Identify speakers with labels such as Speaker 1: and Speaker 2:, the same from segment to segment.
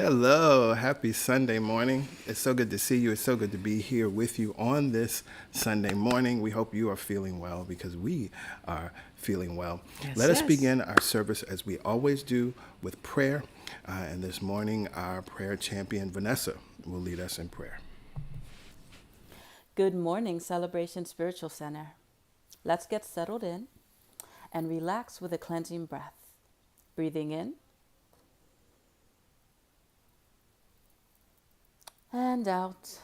Speaker 1: Hello, happy Sunday morning. It's so good to see you. It's so good to be here with you on this Sunday morning. We hope you are feeling well because we are feeling well.
Speaker 2: Yes,
Speaker 1: Let us
Speaker 2: yes.
Speaker 1: begin our service as we always do with prayer. And this morning, our prayer champion, Vanessa, will lead us in prayer.
Speaker 2: Good morning, Celebration Spiritual Center. Let's get settled in and relax with a cleansing breath. Breathing in and out.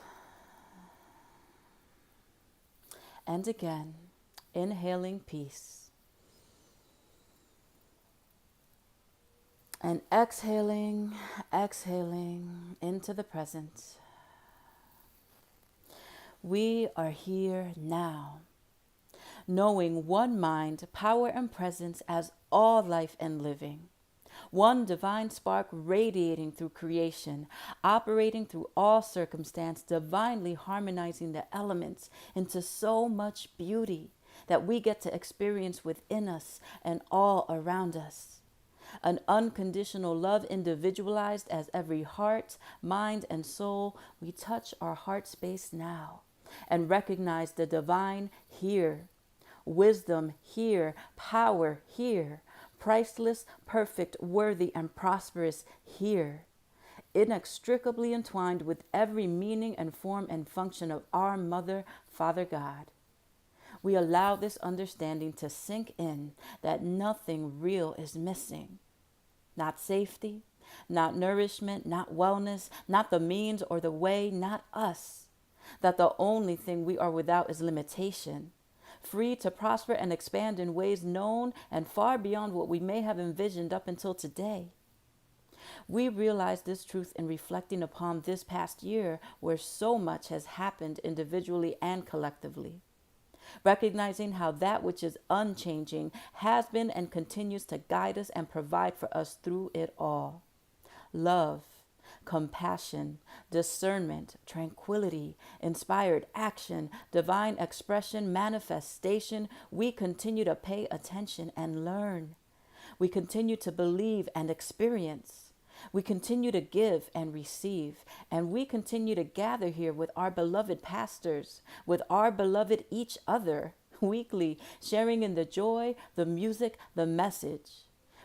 Speaker 2: And again, inhaling peace. And exhaling into the present. We are here now, knowing one mind, power, and presence as all life and living. One divine spark radiating through creation, operating through all circumstance, divinely harmonizing the elements into so much beauty that we get to experience within us and all around us. An unconditional love individualized as every heart, mind, and soul. We touch our heart space now and recognize the divine here, wisdom here, power here, priceless, perfect, worthy, and prosperous here, inextricably entwined with every meaning and form and function of our Mother, Father God. We allow this understanding to sink in that nothing real is missing. Not safety, not nourishment, not wellness, not the means or the way, not us. That the only thing we are without is limitation, free to prosper and expand in ways known and far beyond what we may have envisioned up until today. We realize this truth in reflecting upon this past year where so much has happened individually and collectively. Recognizing how that which is unchanging has been and continues to guide us and provide for us through it all. Love, compassion, discernment, tranquility, inspired action, divine expression, manifestation. We continue to pay attention and learn. We continue to believe and experience. We continue to give and receive, and we continue to gather here with our beloved pastors, with our beloved each other, weekly, sharing in the joy, the music, the message,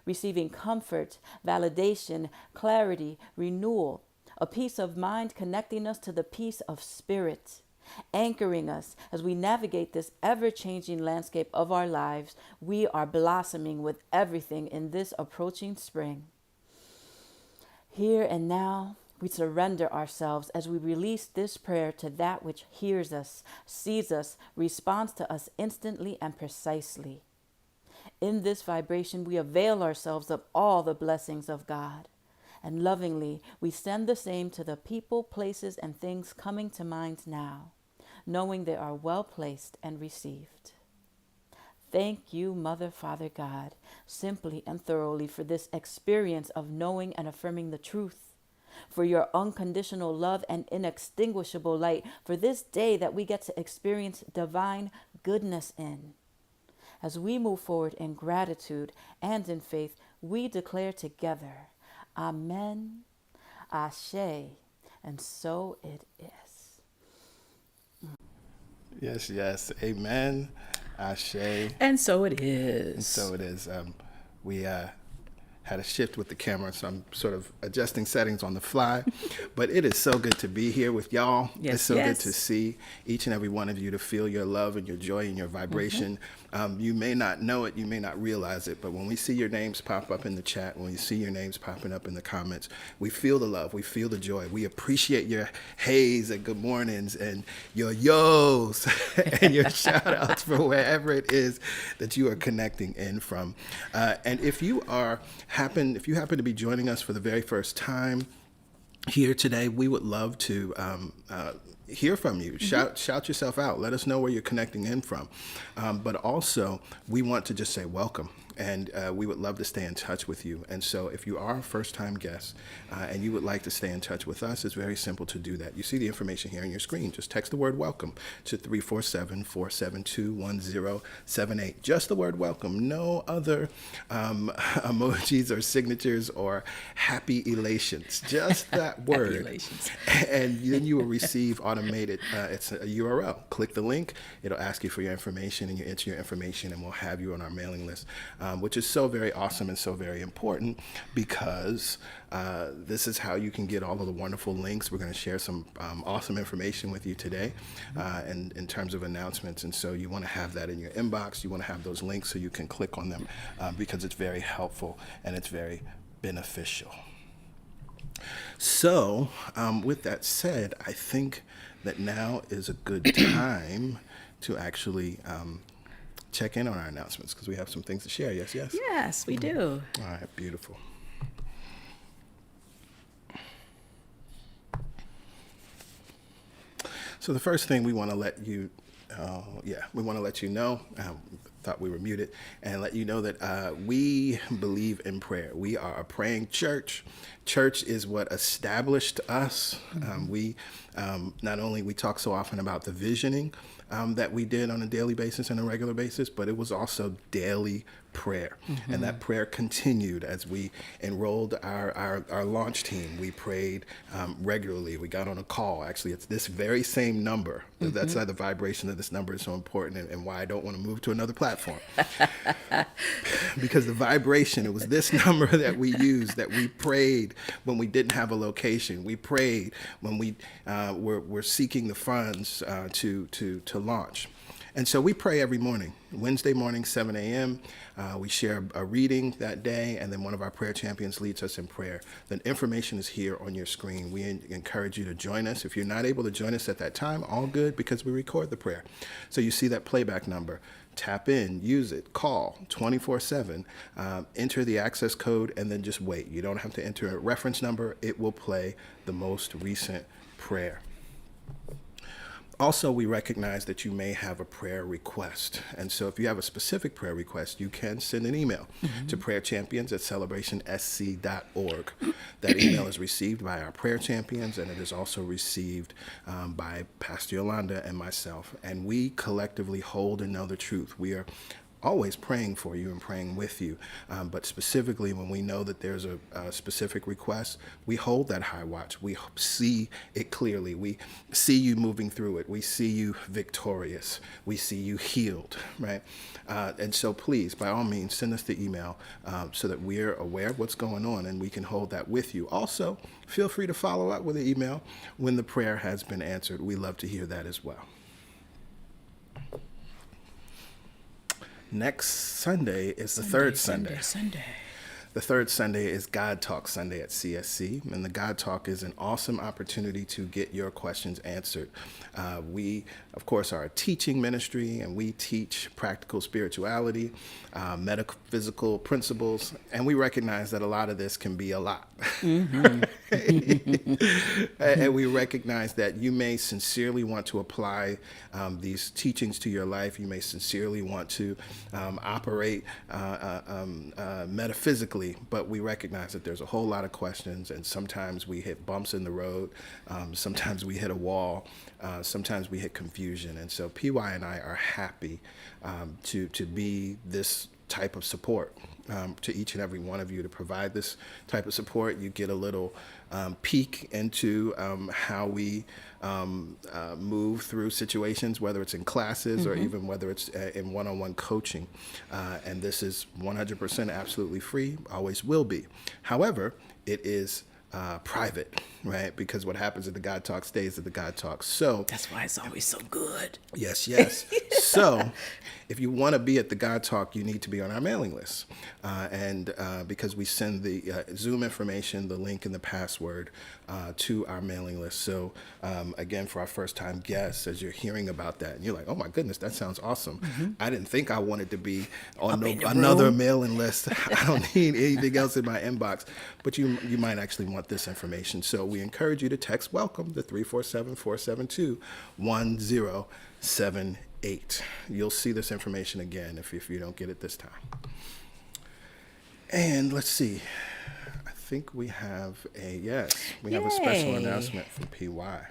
Speaker 2: receiving comfort, validation, clarity, renewal, a peace of mind connecting us to the peace of spirit, anchoring us as we navigate this ever-changing landscape of our lives. We are blossoming with everything in this approaching spring. Here and now, we surrender ourselves as we release this prayer to that which hears us, sees us, responds to us instantly and precisely. In this vibration, we avail ourselves of all the blessings of God. And lovingly, we send the same to the people, places, and things coming to mind now, knowing they are well placed and received. Thank you, Mother, Father God, simply and thoroughly for this experience of knowing and affirming the truth, for your unconditional love and inextinguishable light, for this day that we get to experience divine goodness in. As we move forward in gratitude and in faith, we declare together, Amen, Ashe, and so it is.
Speaker 1: Yes, yes. Amen. Ashe.
Speaker 2: And so it
Speaker 1: And
Speaker 2: is.
Speaker 1: so it is. We had a shift with the camera, so I'm sort of adjusting settings on the fly. But it is so good to be here with y'all.
Speaker 2: Yes,
Speaker 1: It's so
Speaker 2: yes.
Speaker 1: good to see each and every one of you, to feel your love and your joy and your vibration. You may not know it, you may not realize it, but when we see your names pop up in the chat, when we see your names popping up in the comments, we feel the love, we feel the joy. We appreciate your heys and good mornings and your yos and your shout outs for wherever it is that you are connecting in from. And if you happen to be joining us for the very first time here today, we would love to hear from you. Shout yourself out. Let us know where you're connecting in from. But also, we want to just say welcome and we would love to stay in touch with you. And so if you are a first-time guest and you would like to stay in touch with us, it's very simple to do that. You see the information here on your screen. Just text the word welcome to 347-472-1078. Just the word welcome. No other emojis or signatures or happy elations. Just that word. And then you will receive automated, it's a URL. Click the link. It'll ask you for your information, and you enter your information, and we'll have you on our mailing list, which is so very awesome and so very important, because this is how you can get all of the wonderful links. We're going to share some awesome information with you today and in terms of announcements. And so you want to have that in your inbox. You want to have those links so you can click on them because it's very helpful and it's very beneficial. So with that said, I think that now is a good time to actually check in on our announcements, because we have some things to share. Yes.
Speaker 3: Yes, we do.
Speaker 1: All right, beautiful. So the first thing we want to let you, know, thought we were muted, and let you know that we believe in prayer. We are a praying church. Church is what established us. We not only we talk so often about the visioning that we did on a daily basis and a regular basis, but it was also daily prayer. And that prayer continued as we enrolled our launch team. We prayed regularly. We got on a call. Actually, it's this very same number. That's why the vibration of this number is so important, and why I don't want to move to another platform. Because the vibration, it was this number that we used, that we prayed when we didn't have a location. We prayed when we were seeking the funds to launch. And so we pray every morning. Wednesday morning, 7 a.m., we share a reading that day, and then one of our prayer champions leads us in prayer. The information is here on your screen. We encourage you to join us. If you're not able to join us at that time, all good, because we record the prayer. So you see that playback number. Tap in, use it, call 24/7, enter the access code, and then just wait. You don't have to enter a reference number. It will play the most recent prayer. Also, we recognize that you may have a prayer request. And so if you have a specific prayer request, you can send an email to prayerchampions@celebratonsc.org. That email is received by our prayer champions, and it is also received by Pastor Yolanda and myself. And we collectively hold and know the truth. We are always praying for you and praying with you. But specifically, when we know that there's a specific request, we hold that high watch. We see it clearly. We see you moving through it. We see you victorious. We see you healed, right? And so please, by all means, send us the email so that we're aware of what's going on and we can hold that with you. Also, feel free to follow up with an email when the prayer has been answered. We love to hear that as well. Next Sunday is the third Sunday. The third Sunday is God Talk Sunday at CSC, and the God Talk is an awesome opportunity to get your questions answered. We, of course, are a teaching ministry, and we teach practical spirituality, metaphysical principles, and we recognize that a lot of this can be a lot. And we recognize that you may sincerely want to apply these teachings to your life. You may sincerely want to operate metaphysically, but we recognize that there's a whole lot of questions, and sometimes we hit bumps in the road, sometimes we hit a wall, sometimes we hit confusion. And so PY and I are happy to be this type of support to each and every one of you, to provide this type of support. You get a little peek into how we move through situations, whether it's in classes or even whether it's in one-on-one coaching. And this is 100% absolutely free, always will be. However, it is private, right? Because what happens at the God Talk stays at the God Talk. So
Speaker 3: that's why it's always so good.
Speaker 1: Yes. So if you want to be at the God Talk, you need to be on our mailing list. And because we send the Zoom information, the link and the password to our mailing list. So again, for our first time guests, as you're hearing about that, and you're like, oh my goodness, that sounds awesome. I didn't think I wanted to be on another mailing list. I don't need anything else in my inbox, but you might actually want this information. So we encourage you to text welcome to 347-472-1078. You'll see this information again if you don't get it this time. And let's see. I think we have a special
Speaker 3: Yay.
Speaker 1: announcement from PY.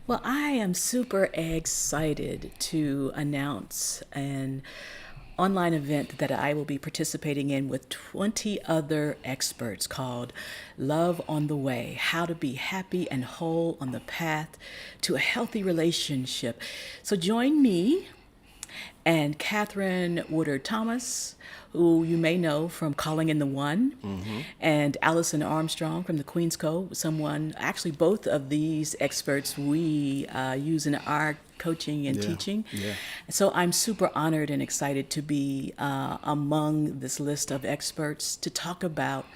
Speaker 3: Well, I am super excited to announce an online event that I will be participating in with 20 other experts called Love on the Way: How to Be Happy and Whole on the Path to a Healthy Relationship. So join me and Catherine Woodard Thomas, who you may know from Calling in the One, and Allison Armstrong from the Queen's Code, actually both of these experts we use in our coaching and teaching.
Speaker 1: Yeah.
Speaker 3: So I'm super honored and excited to be among this list of experts to talk about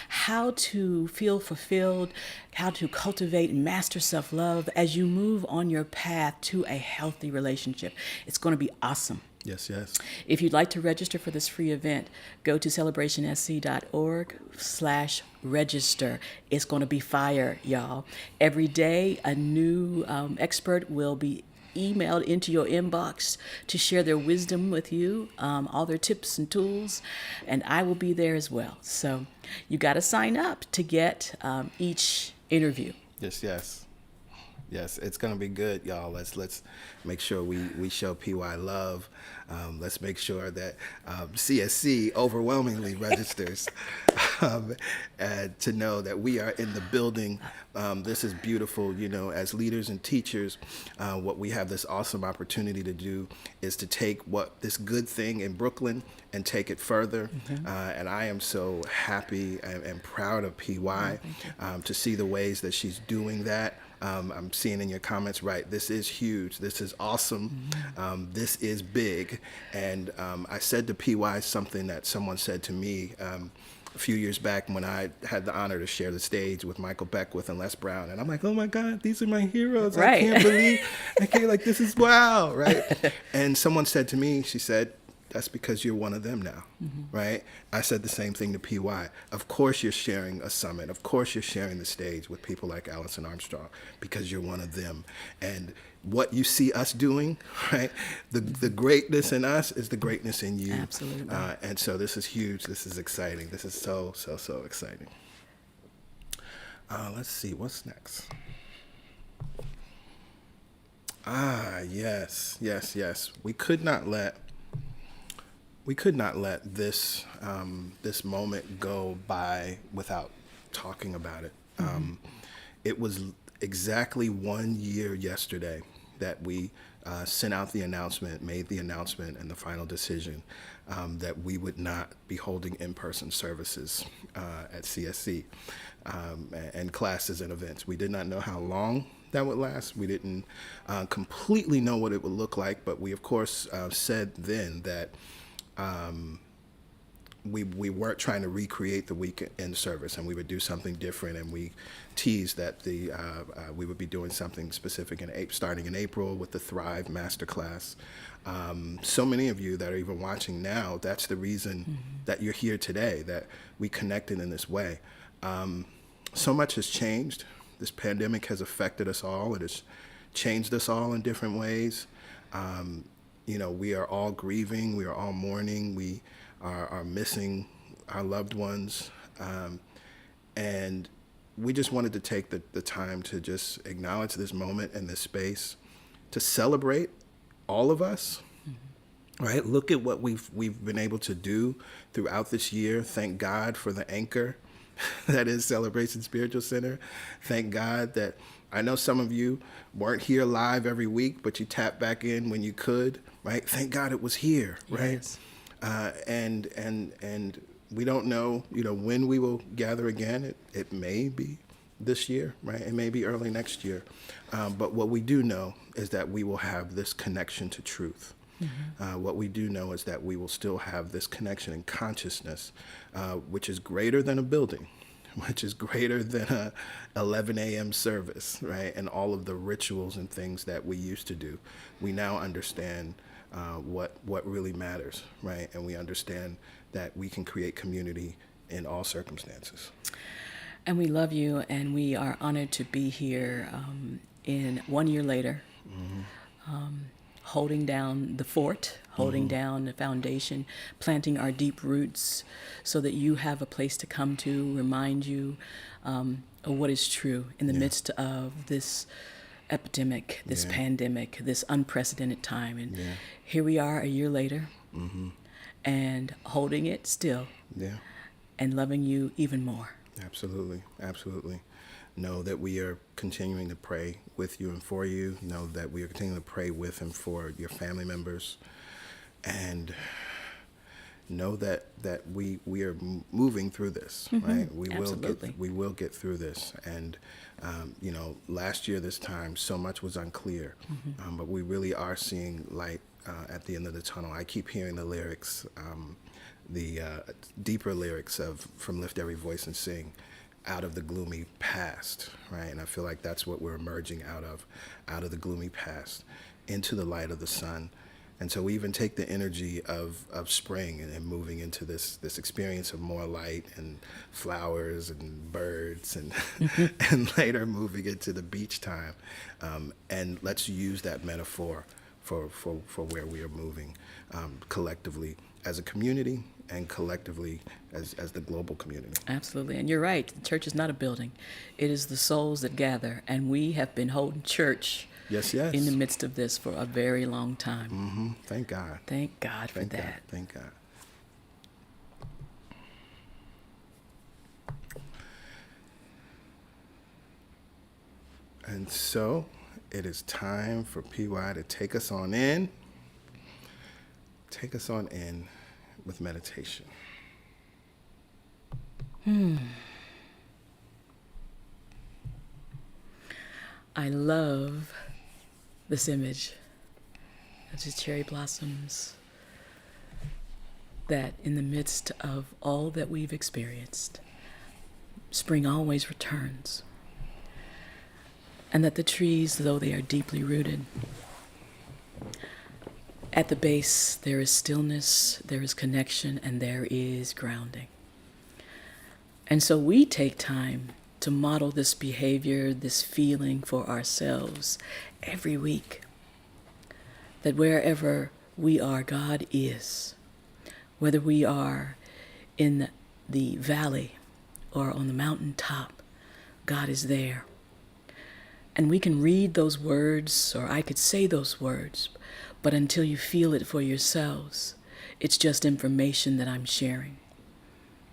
Speaker 3: how to feel fulfilled, how to cultivate and master self-love as you move on your path to a healthy relationship. It's going to be awesome.
Speaker 1: Yes, yes.
Speaker 3: If you'd like to register for this free event, go to celebrationsc.org/register. It's going to be fire, y'all. Every day, a new expert will be emailed into your inbox to share their wisdom with you, all their tips and tools, and I will be there as well. So you got to sign up to get each interview.
Speaker 1: Yes, yes. Yes, it's gonna be good, y'all. Let's make sure we show PY love. Let's make sure that CSC overwhelmingly registers, and to know that we are in the building. This is beautiful. You know, as leaders and teachers, what we have this awesome opportunity to do is to take this good thing in Brooklyn and take it further. And I am so happy and proud of PY to see the ways that she's doing that. I'm seeing in your comments, right, this is huge. This is awesome. This is big. And I said to PY something that someone said to me a few years back when I had the honor to share the stage with Michael Beckwith and Les Brown. And I'm like, oh my God, these are my heroes.
Speaker 3: Right.
Speaker 1: I can't believe, this is wow, right? And someone said to me, she said, that's because you're one of them now, right? I said the same thing to PY. Of course you're sharing a summit. Of course you're sharing the stage with people like Allison Armstrong because you're one of them. And what you see us doing, right? The greatness in us is the greatness in you.
Speaker 3: Absolutely.
Speaker 1: And so this is huge. This is exciting. This is so exciting. Let's see, what's next? Yes. We could not let this this moment go by without talking about it. It was exactly 1 year yesterday that we sent out the announcement, made the announcement, and the final decision that we would not be holding in-person services at CSC and classes and events. We did not know how long that would last. We didn't completely know what it would look like, but we of course said then that we weren't trying to recreate the weekend service, and we would do something different. And we teased that we would be doing something specific starting in April with the Thrive Masterclass. So many of you that are even watching now, that's the reason that you're here today, that we connected in this way. So much has changed. This pandemic has affected us all. It has changed us all in different ways. We are all grieving. We are all mourning. We are missing our loved ones. And we just wanted to take the time to just acknowledge this moment and this space, to celebrate all of us, right? Look at what we've been able to do throughout this year. Thank God for the anchor that is Celebration Spiritual Center. Thank God that I know some of you weren't here live every week, but you tapped back in when you could, right? Thank God it was here, right?
Speaker 3: Yes.
Speaker 1: And we don't know, when we will gather again. It may be this year, right? It may be early next year. But what we do know is that we will have this connection to truth. What we do know is that we will still have this connection in consciousness, which is greater than a building, which is greater than a 11 a.m. service, right? And all of the rituals and things that we used to do. We now understand what really matters, right? And we understand that we can create community in all circumstances.
Speaker 3: And we love you, and we are honored to be here in 1 year later, holding down the fort, holding down the foundation, planting our deep roots so that you have a place to come to, remind you of what is true in the midst of this epidemic, this pandemic, this unprecedented time. And here we are a year later, and holding it still, and loving you even more.
Speaker 1: Absolutely, absolutely. Know that we are continuing to pray with you and for you. Know that we are continuing to pray with and for your family members. And know that we are moving through this, right? We will get through this. And last year this time, so much was unclear, but we really are seeing light at the end of the tunnel. I keep hearing the lyrics, the deeper lyrics from Lift Every Voice and Sing, out of the gloomy past, right? And I feel like that's what we're emerging out of the gloomy past into the light of the sun. And so we even take the energy of spring and moving into this experience of more light and flowers and birds and and later moving into the beach time. And let's use that metaphor for where we are moving collectively as a community and collectively as the global community.
Speaker 3: Absolutely. And you're right. The church is not a building. It is the souls that gather. And we have been holding church in the midst of this for a very long time.
Speaker 1: Thank God.
Speaker 3: Thank God for that.
Speaker 1: Thank God. And so it is time for PY to take us on in. Take us on in with meditation.
Speaker 3: I love this image of the cherry blossoms, that in the midst of all that we've experienced, spring always returns. And that the trees, though they are deeply rooted, at the base there is stillness, there is connection, and there is grounding. And so we take time to model this behavior, this feeling for ourselves every week. That wherever we are, God is. Whether we are in the valley or on the mountaintop, God is there. And we can read those words, or I could say those words, but until you feel it for yourselves, it's just information that I'm sharing.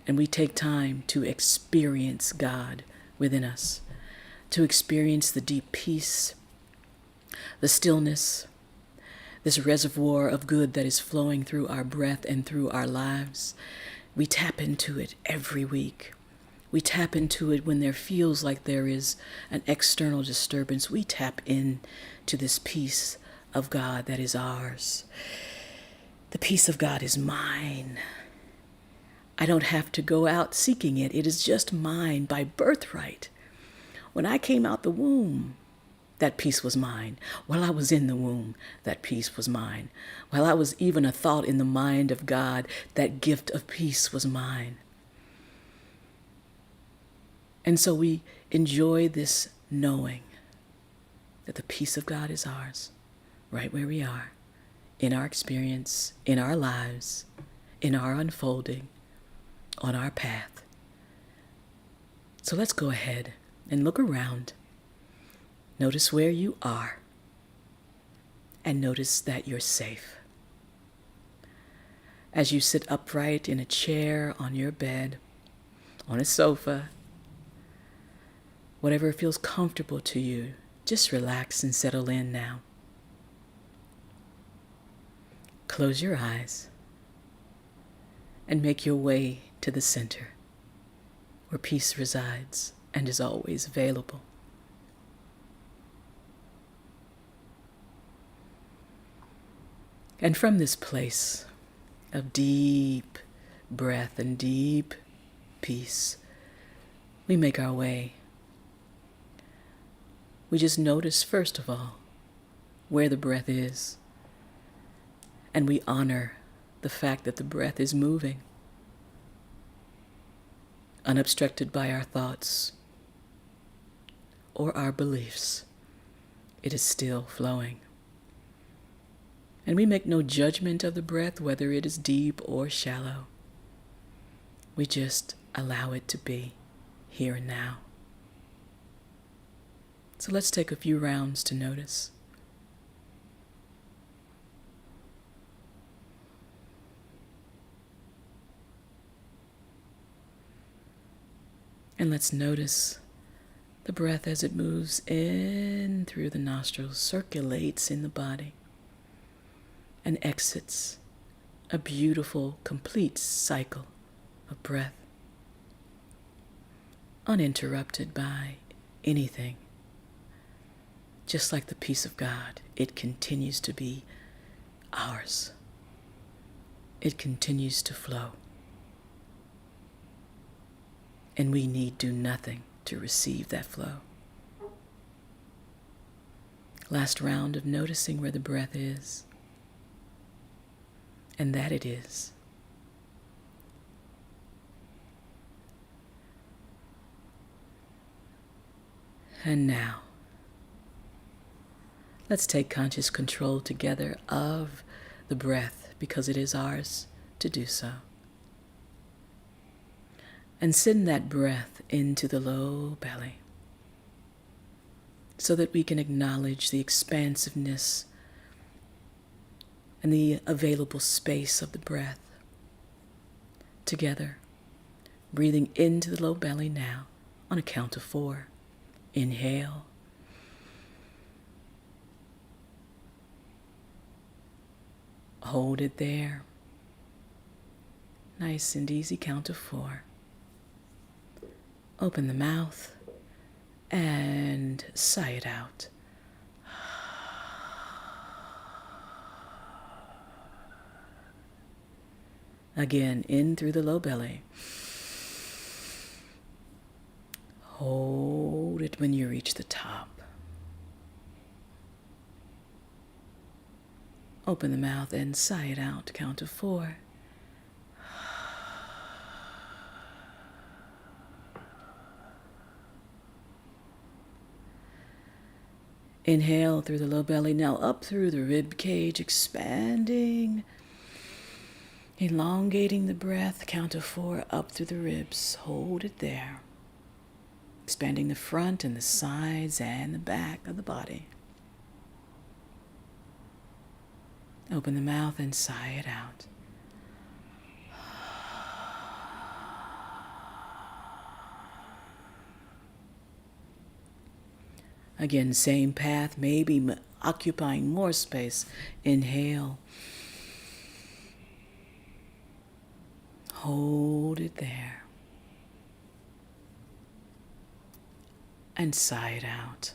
Speaker 3: And we take time to experience God within us, to experience the deep peace, the stillness, this reservoir of good that is flowing through our breath and through our lives. We tap into it every week. We tap into it when there feels like there is an external disturbance. We tap in to this peace of God that is ours. The peace of God is mine. I don't have to go out seeking it. It is just mine by birthright. When I came out the womb, that peace was mine. While I was in the womb, that peace was mine. While I was even a thought in the mind of God, that gift of peace was mine. And so we enjoy this knowing that the peace of God is ours, right where we are, in our experience, in our lives, in our unfolding, on our path. So let's go ahead and look around. Notice where you are, and notice that you're safe. As you sit upright in a chair, on your bed, on a sofa, whatever feels comfortable to you, just relax and settle in now. Close your eyes and make your way to the center, where peace resides and is always available. And from this place of deep breath and deep peace, we make our way. We just notice, first of all, where the breath is. And we honor the fact that the breath is moving, unobstructed by our thoughts or our beliefs. It is still flowing. And we make no judgment of the breath, whether it is deep or shallow. We just allow it to be here and now. So let's take a few rounds to notice. And let's notice the breath as it moves in through the nostrils, circulates in the body, and exits, a beautiful, complete cycle of breath, uninterrupted by anything. Just like the peace of God, it continues to be ours. It continues to flow. And we need do nothing to receive that flow. Last round of noticing where the breath is, and that it is. And now, let's take conscious control together of the breath, because it is ours to do so. And send that breath into the low belly so that we can acknowledge the expansiveness and the available space of the breath. Together, breathing into the low belly now on a count of 4. Inhale. Hold it there. Nice and easy count of 4. Open the mouth and sigh it out. Again, in through the low belly. Hold it when you reach the top. Open the mouth and sigh it out. Count of 4. Inhale through the low belly, now up through the rib cage, expanding, elongating the breath. Count of 4, up through the ribs. Hold it there. Expanding the front and the sides and the back of the body. Open the mouth and sigh it out. Again, same path, maybe occupying more space. Inhale. Hold it there. And sigh it out.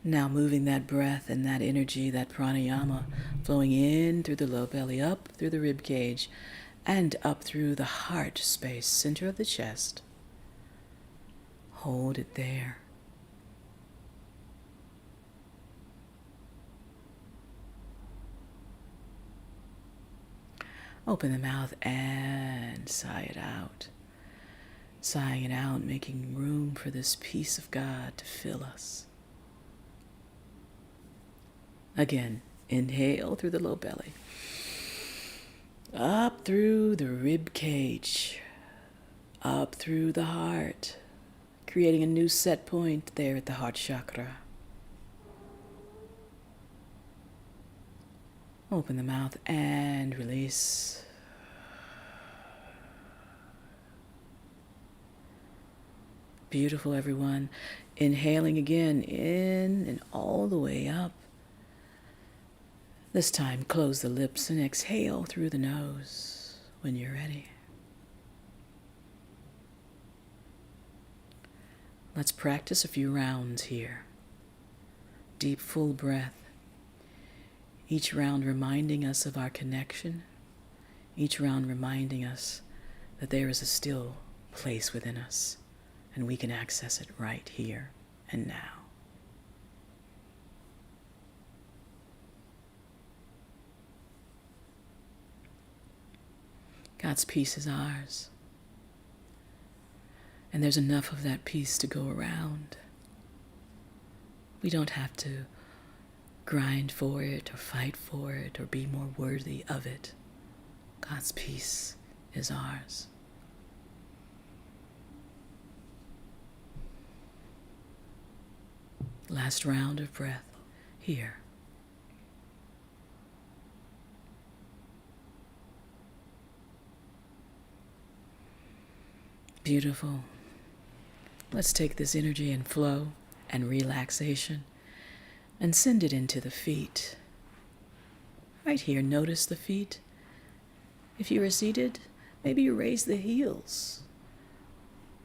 Speaker 3: Now moving that breath and that energy, that pranayama, flowing in through the low belly, up through the rib cage, and up through the heart space, center of the chest. Hold it there. Open the mouth and sigh it out. Sighing it out, making room for this peace of God to fill us. Again, inhale through the low belly. Up through the rib cage. Up through the heart. Creating a new set point there at the heart chakra. Open the mouth and release. Beautiful, everyone. Inhaling again, in and all the way up. This time, close the lips and exhale through the nose when you're ready. Let's practice a few rounds here. Deep, full breath. Each round reminding us of our connection. Each round reminding us that there is a still place within us and we can access it right here and now. God's peace is ours. And there's enough of that peace to go around. We don't have to grind for it or fight for it or be more worthy of it. God's peace is ours. Last round of breath here. Beautiful. Let's take this energy and flow and relaxation and send it into the feet. Right here, notice the feet. If you are seated, maybe you raise the heels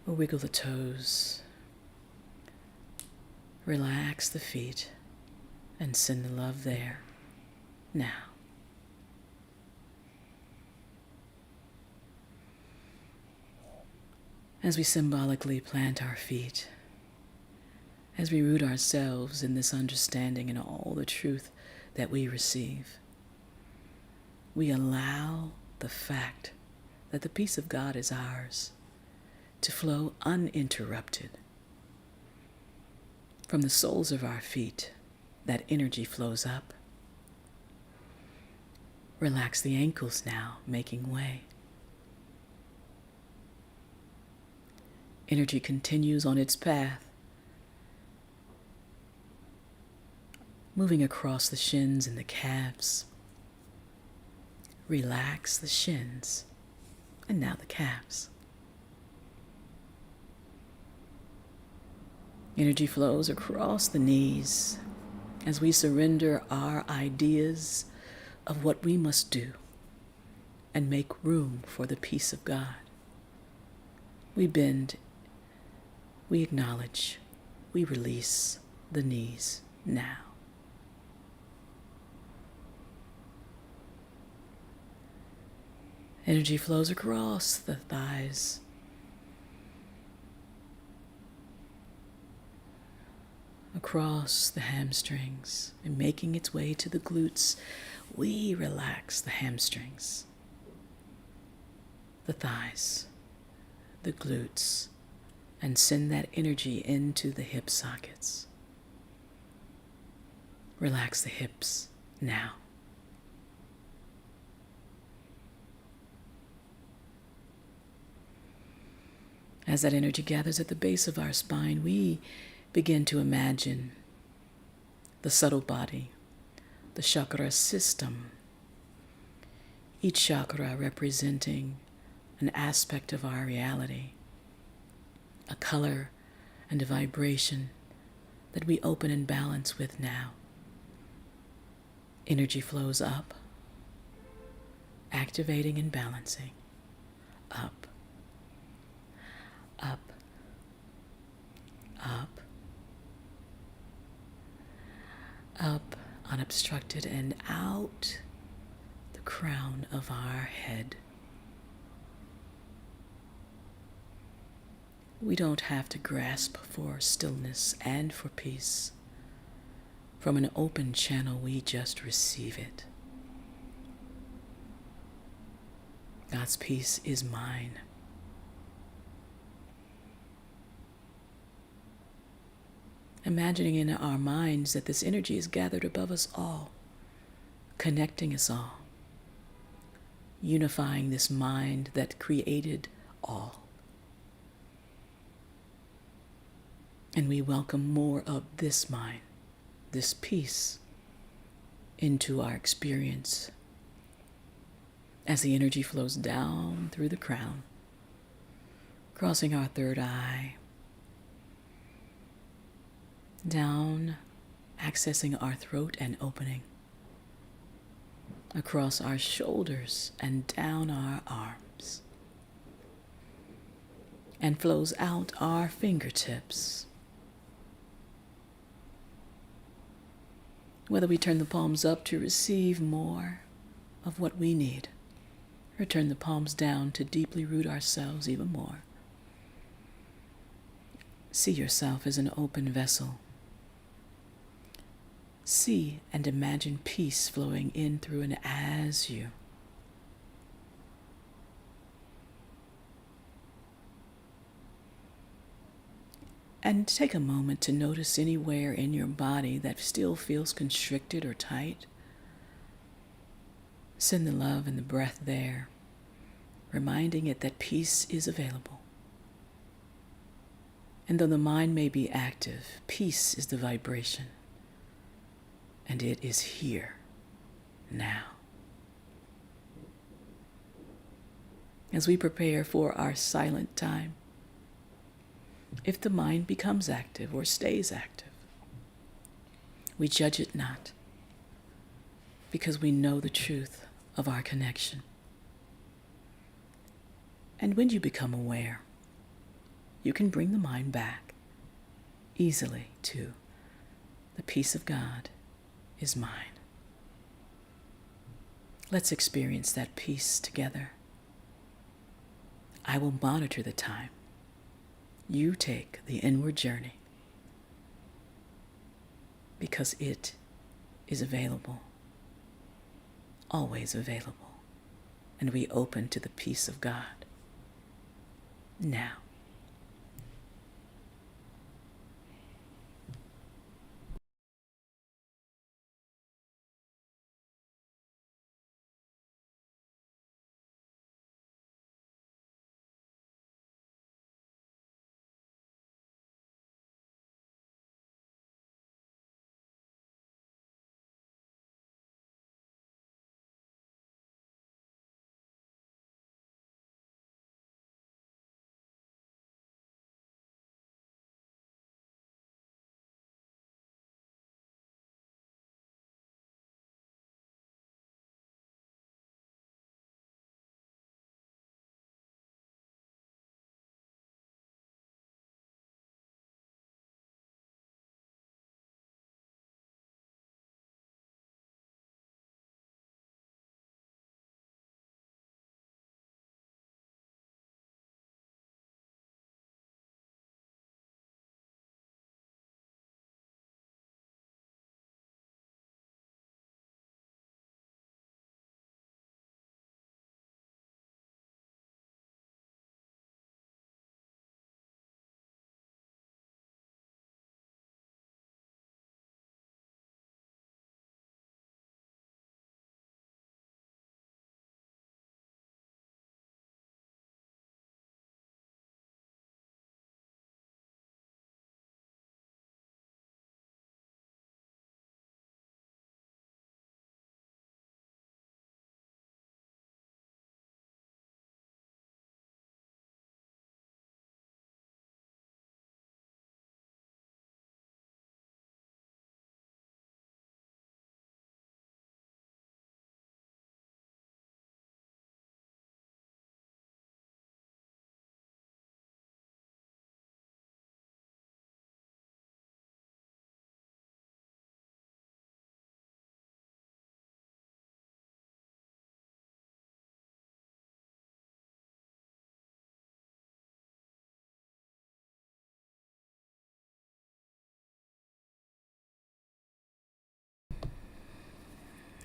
Speaker 3: or wiggle the toes. Relax the feet and send the love there now. As we symbolically plant our feet, as we root ourselves in this understanding and all the truth that we receive, we allow the fact that the peace of God is ours to flow uninterrupted. From the soles of our feet, that energy flows up. Relax the ankles now, making way. Energy continues on its path, moving across the shins and the calves. Relax the shins, and now the calves. Energy flows across the knees as we surrender our ideas of what we must do and make room for the peace of God. We bend, we acknowledge, we release the knees now. Energy flows across the thighs, across the hamstrings, and making its way to the glutes. We relax the hamstrings, the thighs, the glutes, and send that energy into the hip sockets. Relax the hips now. As that energy gathers at the base of our spine, we begin to imagine the subtle body, the chakra system, each chakra representing an aspect of our reality, a color and a vibration that we open and balance with now. Energy flows up, activating and balancing, up, up, up, up, unobstructed, and out the crown of our head. We don't have to grasp for stillness and for peace. From an open channel, we just receive it. God's peace is mine. Imagining in our minds that this energy is gathered above us all, connecting us all, unifying this mind that created all. And we welcome more of this mind, this peace, into our experience as the energy flows down through the crown, crossing our third eye, down, accessing our throat and opening, across our shoulders and down our arms, and flows out our fingertips. Whether we turn the palms up to receive more of what we need, or turn the palms down to deeply root ourselves even more. See yourself as an open vessel. See and imagine peace flowing in through and as you. And take a moment to notice anywhere in your body that still feels constricted or tight. Send the love and the breath there, reminding it that peace is available. And though the mind may be active, peace is the vibration, and it is here now. As we prepare for our silent time, if the mind becomes active or stays active, we judge it not, because we know the truth of our connection. And when you become aware, you can bring the mind back easily to the peace of God is mine. Let's experience that peace together. I will monitor the time. You take the inward journey, because it is available, always available, and we open to the peace of God now.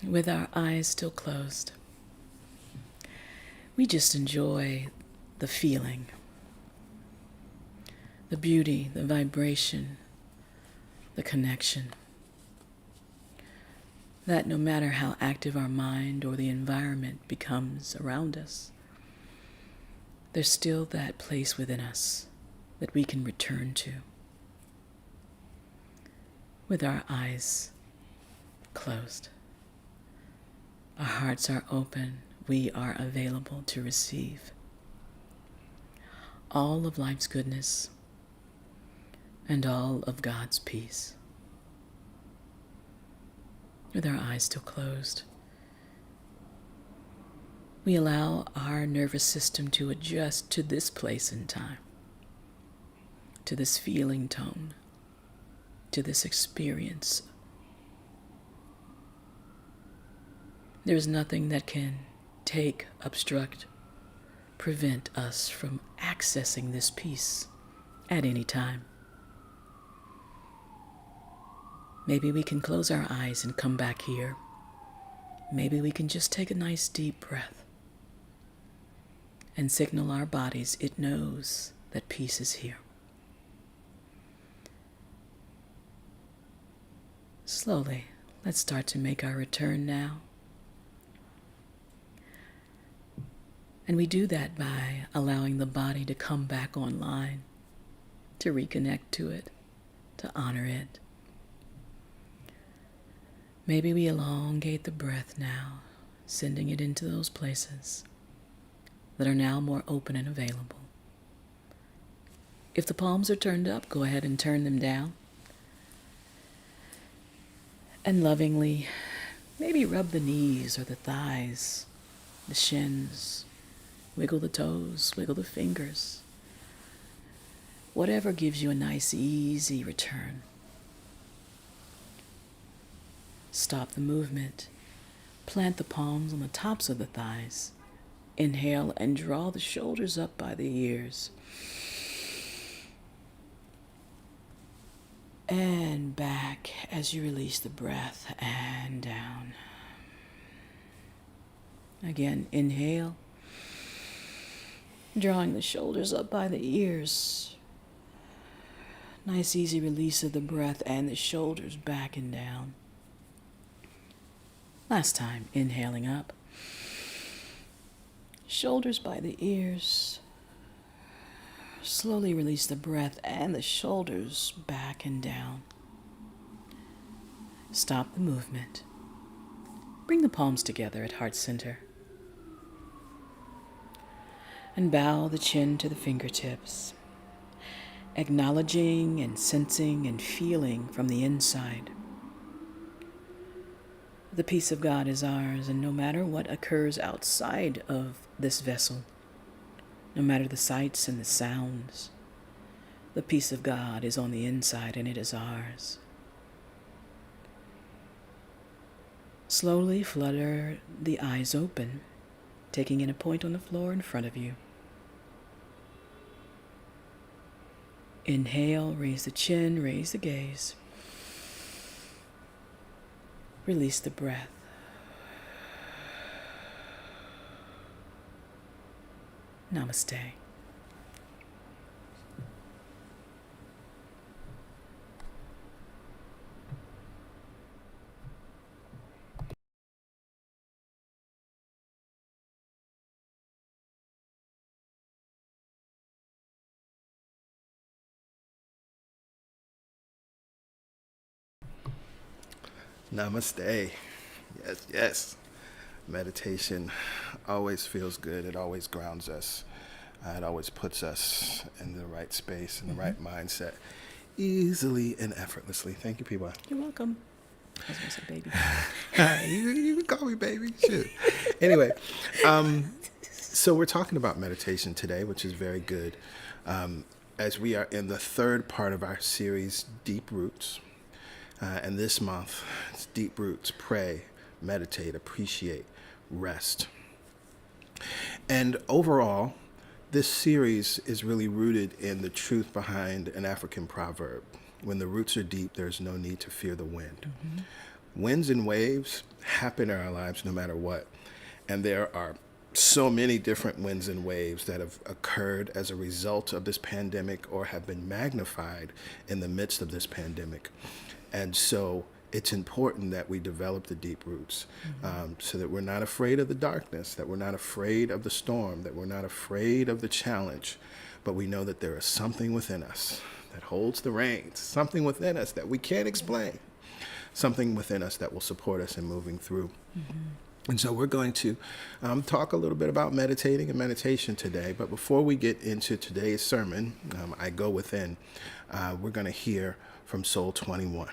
Speaker 3: With our eyes still closed, we just enjoy the feeling, the beauty, the vibration, the connection. That no matter how active our mind or the environment becomes around us, there's still that place within us that we can return to. With our eyes closed, our hearts are open, we are available to receive all of life's goodness and all of God's peace. With our eyes still closed, we allow our nervous system to adjust to this place in time, to this feeling tone, to this experience. There is nothing that can take, obstruct, prevent us from accessing this peace at any time. Maybe we can close our eyes and come back here. Maybe we can just take a nice deep breath and signal our bodies it knows that peace is here. Slowly, let's start to make our return now. And we do that by allowing the body to come back online, to reconnect to it, to honor it. Maybe we elongate the breath now, sending it into those places that are now more open and available. If the palms are turned up, go ahead and turn them down. And lovingly, maybe rub the knees or the thighs, the shins, wiggle the toes, wiggle the fingers. Whatever gives you a nice, easy return. Stop the movement. Plant the palms on the tops of the thighs. Inhale and draw the shoulders up by the ears. And back as you release the breath and down. Again, inhale. Drawing the shoulders up by the ears. Nice easy release of the breath and the shoulders back and down. Last time, inhaling up. Shoulders by the ears. Slowly release the breath and the shoulders back and down. Stop the movement. Bring the palms together at heart center. And bow the chin to the fingertips, acknowledging and sensing and feeling from the inside. The peace of God is ours, and no matter what occurs outside of this vessel, no matter the sights and the sounds, the peace of God is on the inside and it is ours. Slowly flutter the eyes open, taking in a point on the floor in front of you. Inhale, raise the chin, raise the gaze. Release the breath. Namaste.
Speaker 1: Namaste. Yes, yes. Meditation always feels good. It always grounds us. It always puts us in the right space, in the right mindset, easily and effortlessly. Thank you, P.Y.
Speaker 3: You're welcome. I was going to say baby.
Speaker 1: You can call me baby. Shoot. Anyway, so we're talking about meditation today, which is very good. As we are in the third part of our series, Deep Roots. And this month, it's Deep Roots, pray, meditate, appreciate, rest. And overall, this series is really rooted in the truth behind an African proverb. When the roots are deep, there's no need to fear the wind. Mm-hmm. Winds and waves happen in our lives no matter what. And there are so many different winds and waves that have occurred as a result of this pandemic or have been magnified in the midst of this pandemic. And so it's important that we develop the deep roots, so that we're not afraid of the darkness, that we're not afraid of the storm, that we're not afraid of the challenge, but we know that there is something within us that holds the reins, something within us that we can't explain, something within us that will support us in moving through. Mm-hmm. And so we're going to talk a little bit about meditating and meditation today. But before we get into today's sermon, I Go Within, we're going to hear from Soul 21.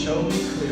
Speaker 1: Show me clearly.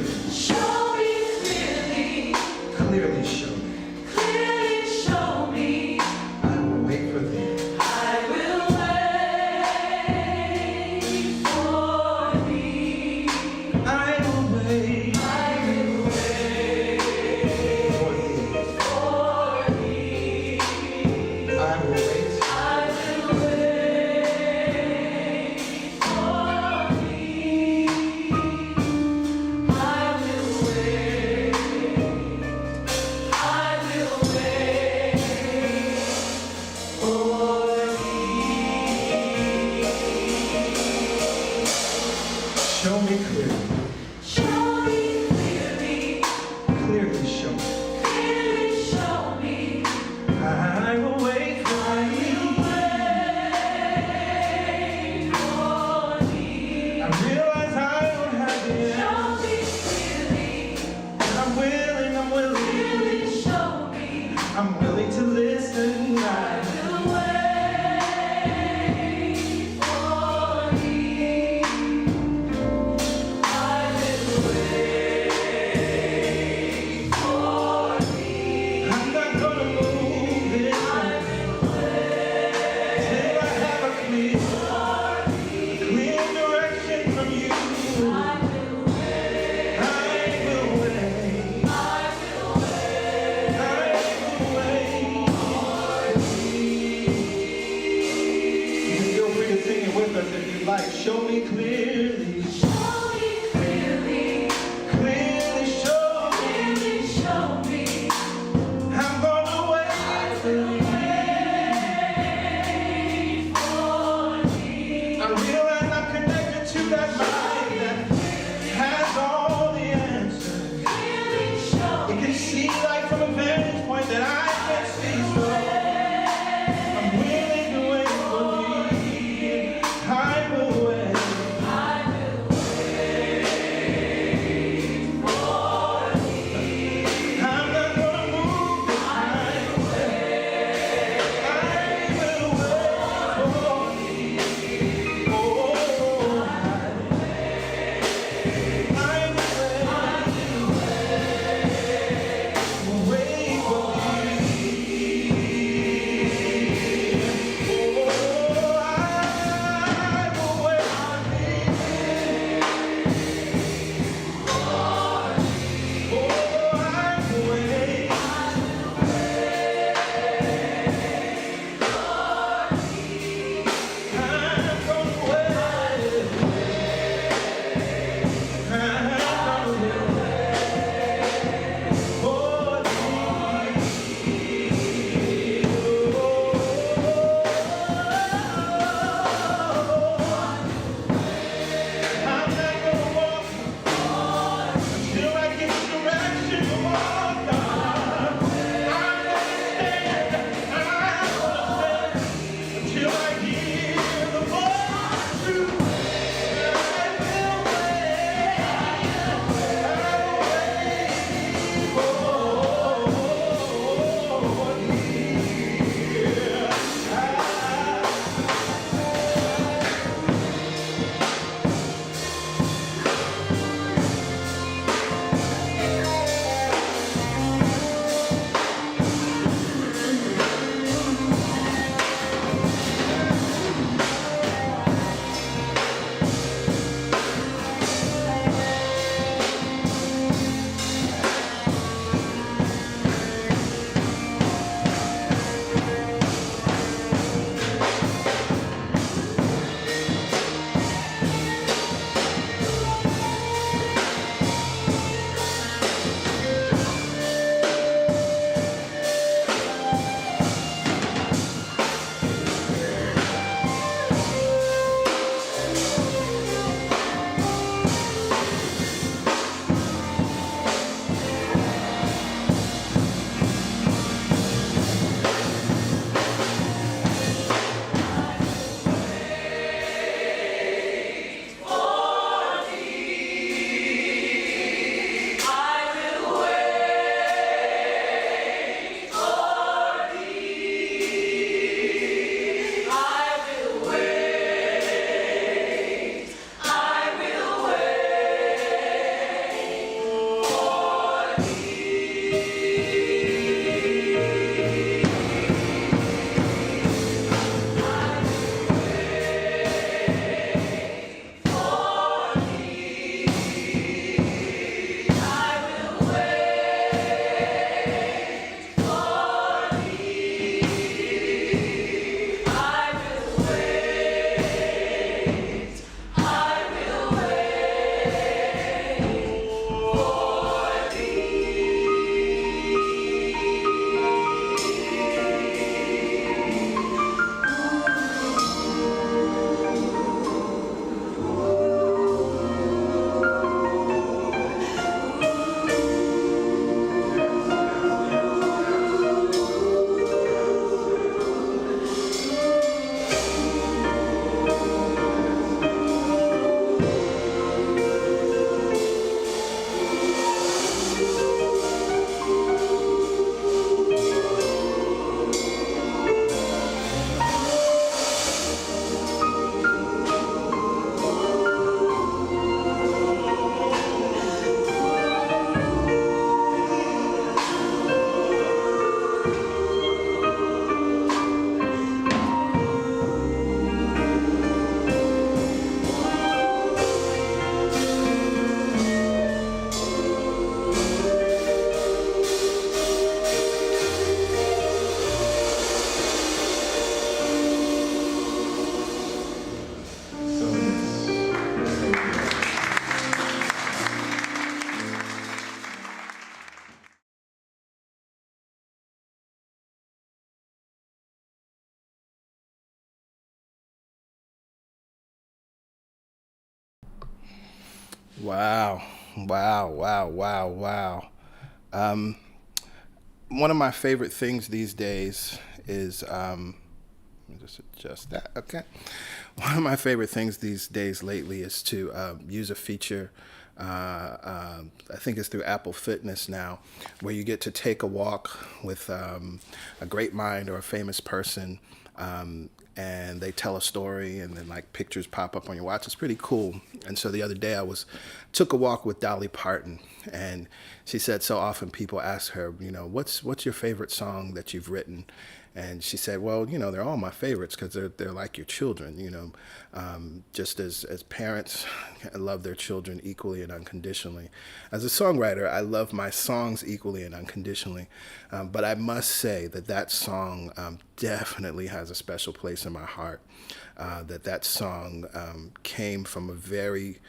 Speaker 1: Wow. Wow. Wow. Wow. Wow. One of my favorite things these days is, let me just adjust that. Okay. One of my favorite things these days lately is to use a feature. I think it's through Apple Fitness now, where you get to take a walk with a great mind or a famous person, and they tell a story, and then like pictures pop up on your watch. It's pretty cool. And so the other day took a walk with Dolly Parton, and she said so often people ask her, what's your favorite song that you've written? And she said, well, they're all my favorites because they're like your children, just as parents love their children equally and unconditionally. As a songwriter, I love my songs equally and unconditionally. But I must say that song definitely has a special place in my heart. That song came from a very,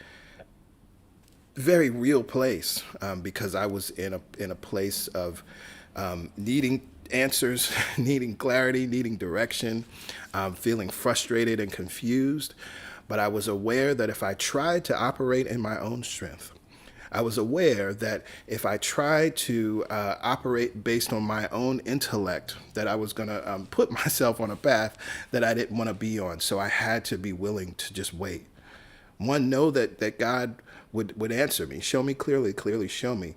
Speaker 1: very real place, because I was in a place of needing answers, needing clarity, needing direction, feeling frustrated and confused. But I was aware that if I tried to operate in my own strength, I was aware that if I tried to operate based on my own intellect, that I was going to put myself on a path that I didn't want to be on. So I had to be willing to just wait. One, know that God would answer me, show me clearly show me.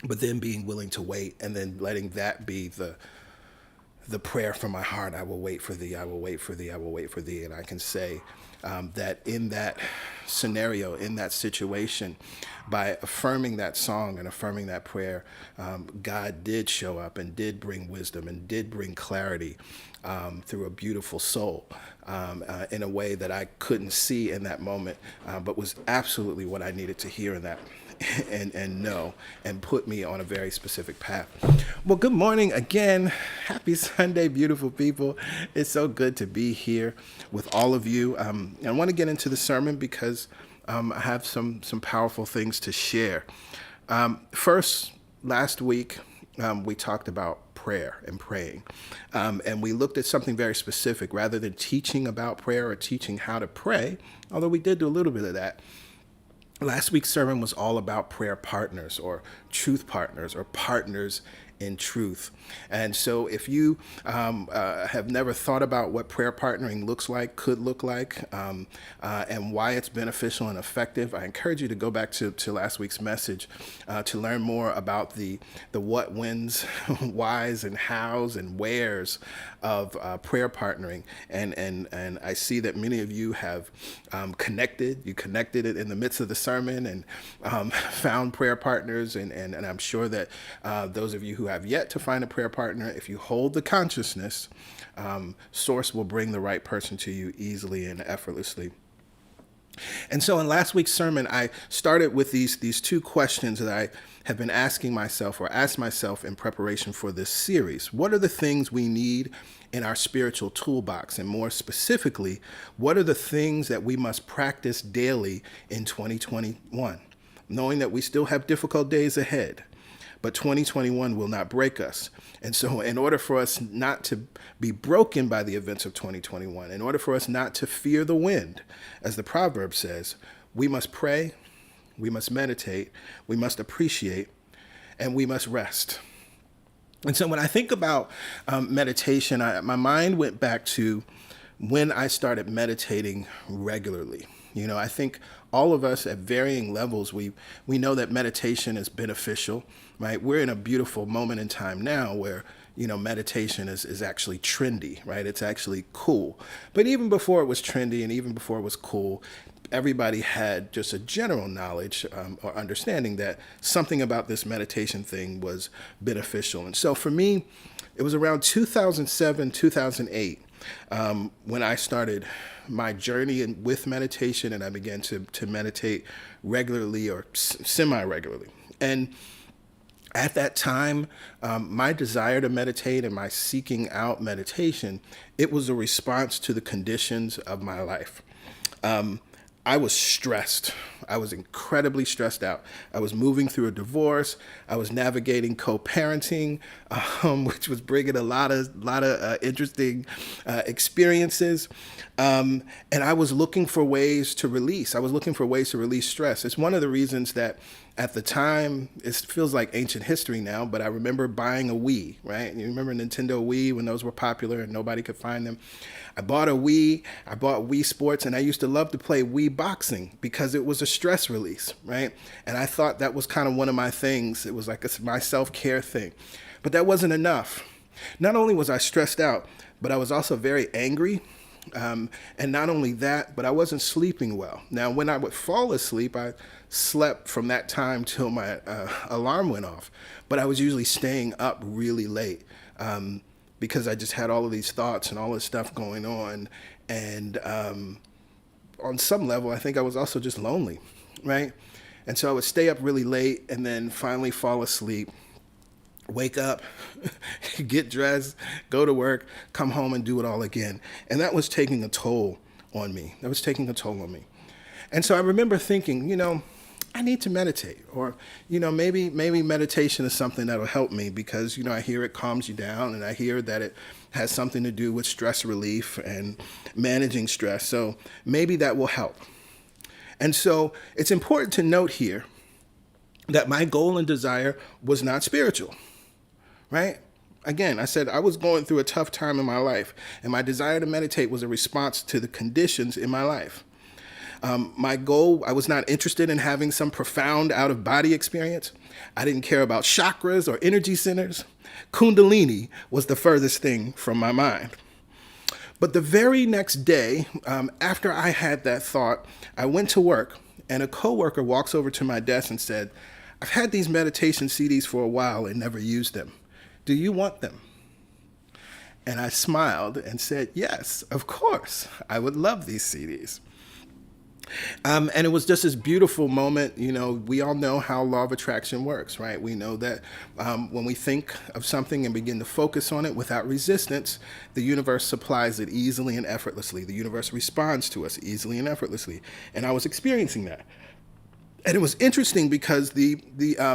Speaker 1: But then being willing to wait, and then letting that be the prayer from my heart. I will wait for thee, I will wait for thee, I will wait for thee. And I can say that in that scenario, in that situation, by affirming that song and affirming that prayer, God did show up and did bring wisdom and did bring clarity through a beautiful soul, in a way that I couldn't see in that moment, but was absolutely what I needed to hear in that and know, and put me on a very specific path. Well, good morning again. Happy Sunday, beautiful people. It's so good to be here with all of you. I want to get into the sermon because I have some powerful things to share. First, last week, we talked about prayer and praying. And we looked at something very specific rather than teaching about prayer or teaching how to pray, although we did do a little bit of that. Last week's sermon was all about prayer partners or truth partners or partners in truth. And so if you have never thought about what prayer partnering looks like, could look like, and why it's beneficial and effective, I encourage you to go back to last week's message to learn more about the what, whens, whys, and hows and wheres of prayer partnering. And I see that many of you have connected. You connected it in the midst of the sermon and found prayer partners. And I'm sure that those of you who have yet to find a prayer partner, if you hold the consciousness, Source will bring the right person to you easily and effortlessly. And so in last week's sermon, I started with these two questions that I have been asking myself or asked myself in preparation for this series. What are the things we need in our spiritual toolbox? And more specifically, what are the things that we must practice daily in 2021, knowing that we still have difficult days ahead? But 2021 will not break us. And so in order for us not to be broken by the events of 2021, in order for us not to fear the wind, as the proverb says, we must pray, we must meditate, we must appreciate, and we must rest. And so when I think about meditation, my mind went back to when I started meditating regularly. I think all of us at varying levels, we know that meditation is beneficial, right? We're in a beautiful moment in time now where, meditation is actually trendy, right? It's actually cool. But even before it was trendy and even before it was cool, everybody had just a general knowledge or understanding that something about this meditation thing was beneficial. And so for me, it was around 2007, 2008, when I started my journey with meditation, and I began to meditate regularly or semi-regularly. And at that time, my desire to meditate and my seeking out meditation, it was a response to the conditions of my life. I was stressed. I was incredibly stressed out. I was moving through a divorce. I was navigating co-parenting, which was bringing a lot of interesting experiences. And I was looking for ways to release. I was looking for ways to release stress. It's one of the reasons that at the time, it feels like ancient history now, but I remember buying a Wii, right? You remember Nintendo Wii when those were popular and nobody could find them? I bought a Wii, I bought Wii Sports, and I used to love to play Wii Boxing because it was a stress release, right? And I thought that was kind of one of my things. It was like my self-care thing. But that wasn't enough. Not only was I stressed out, but I was also very angry. And not only that, but I wasn't sleeping well. Now, when I would fall asleep, I slept from that time till my alarm went off. But I was usually staying up really late because I just had all of these thoughts and all this stuff going on. And on some level, I think I was also just lonely, right? And so I would stay up really late and then finally fall asleep. Wake up, get dressed, go to work, come home and do it all again. And that was taking a toll on me. And so I remember thinking, I need to meditate, or, maybe meditation is something that'll help me because, I hear it calms you down, and I hear that it has something to do with stress relief and managing stress. So maybe that will help. And so it's important to note here that my goal and desire was not spiritual. Right? Again, I said I was going through a tough time in my life, and my desire to meditate was a response to the conditions in my life. My goal, I was not interested in having some profound out-of-body experience. I didn't care about chakras or energy centers. Kundalini was the furthest thing from my mind. But the very next day, after I had that thought, I went to work, and a coworker walks over to my desk and said, "I've had these meditation CDs for a while and never used them. Do you want them?" And I smiled and said, "Yes, of course. I would love these CDs." And it was just this beautiful moment. We all know how law of attraction works, right? We know that when we think of something and begin to focus on it without resistance, the universe supplies it easily and effortlessly. The universe responds to us easily and effortlessly. And I was experiencing that. And it was interesting because the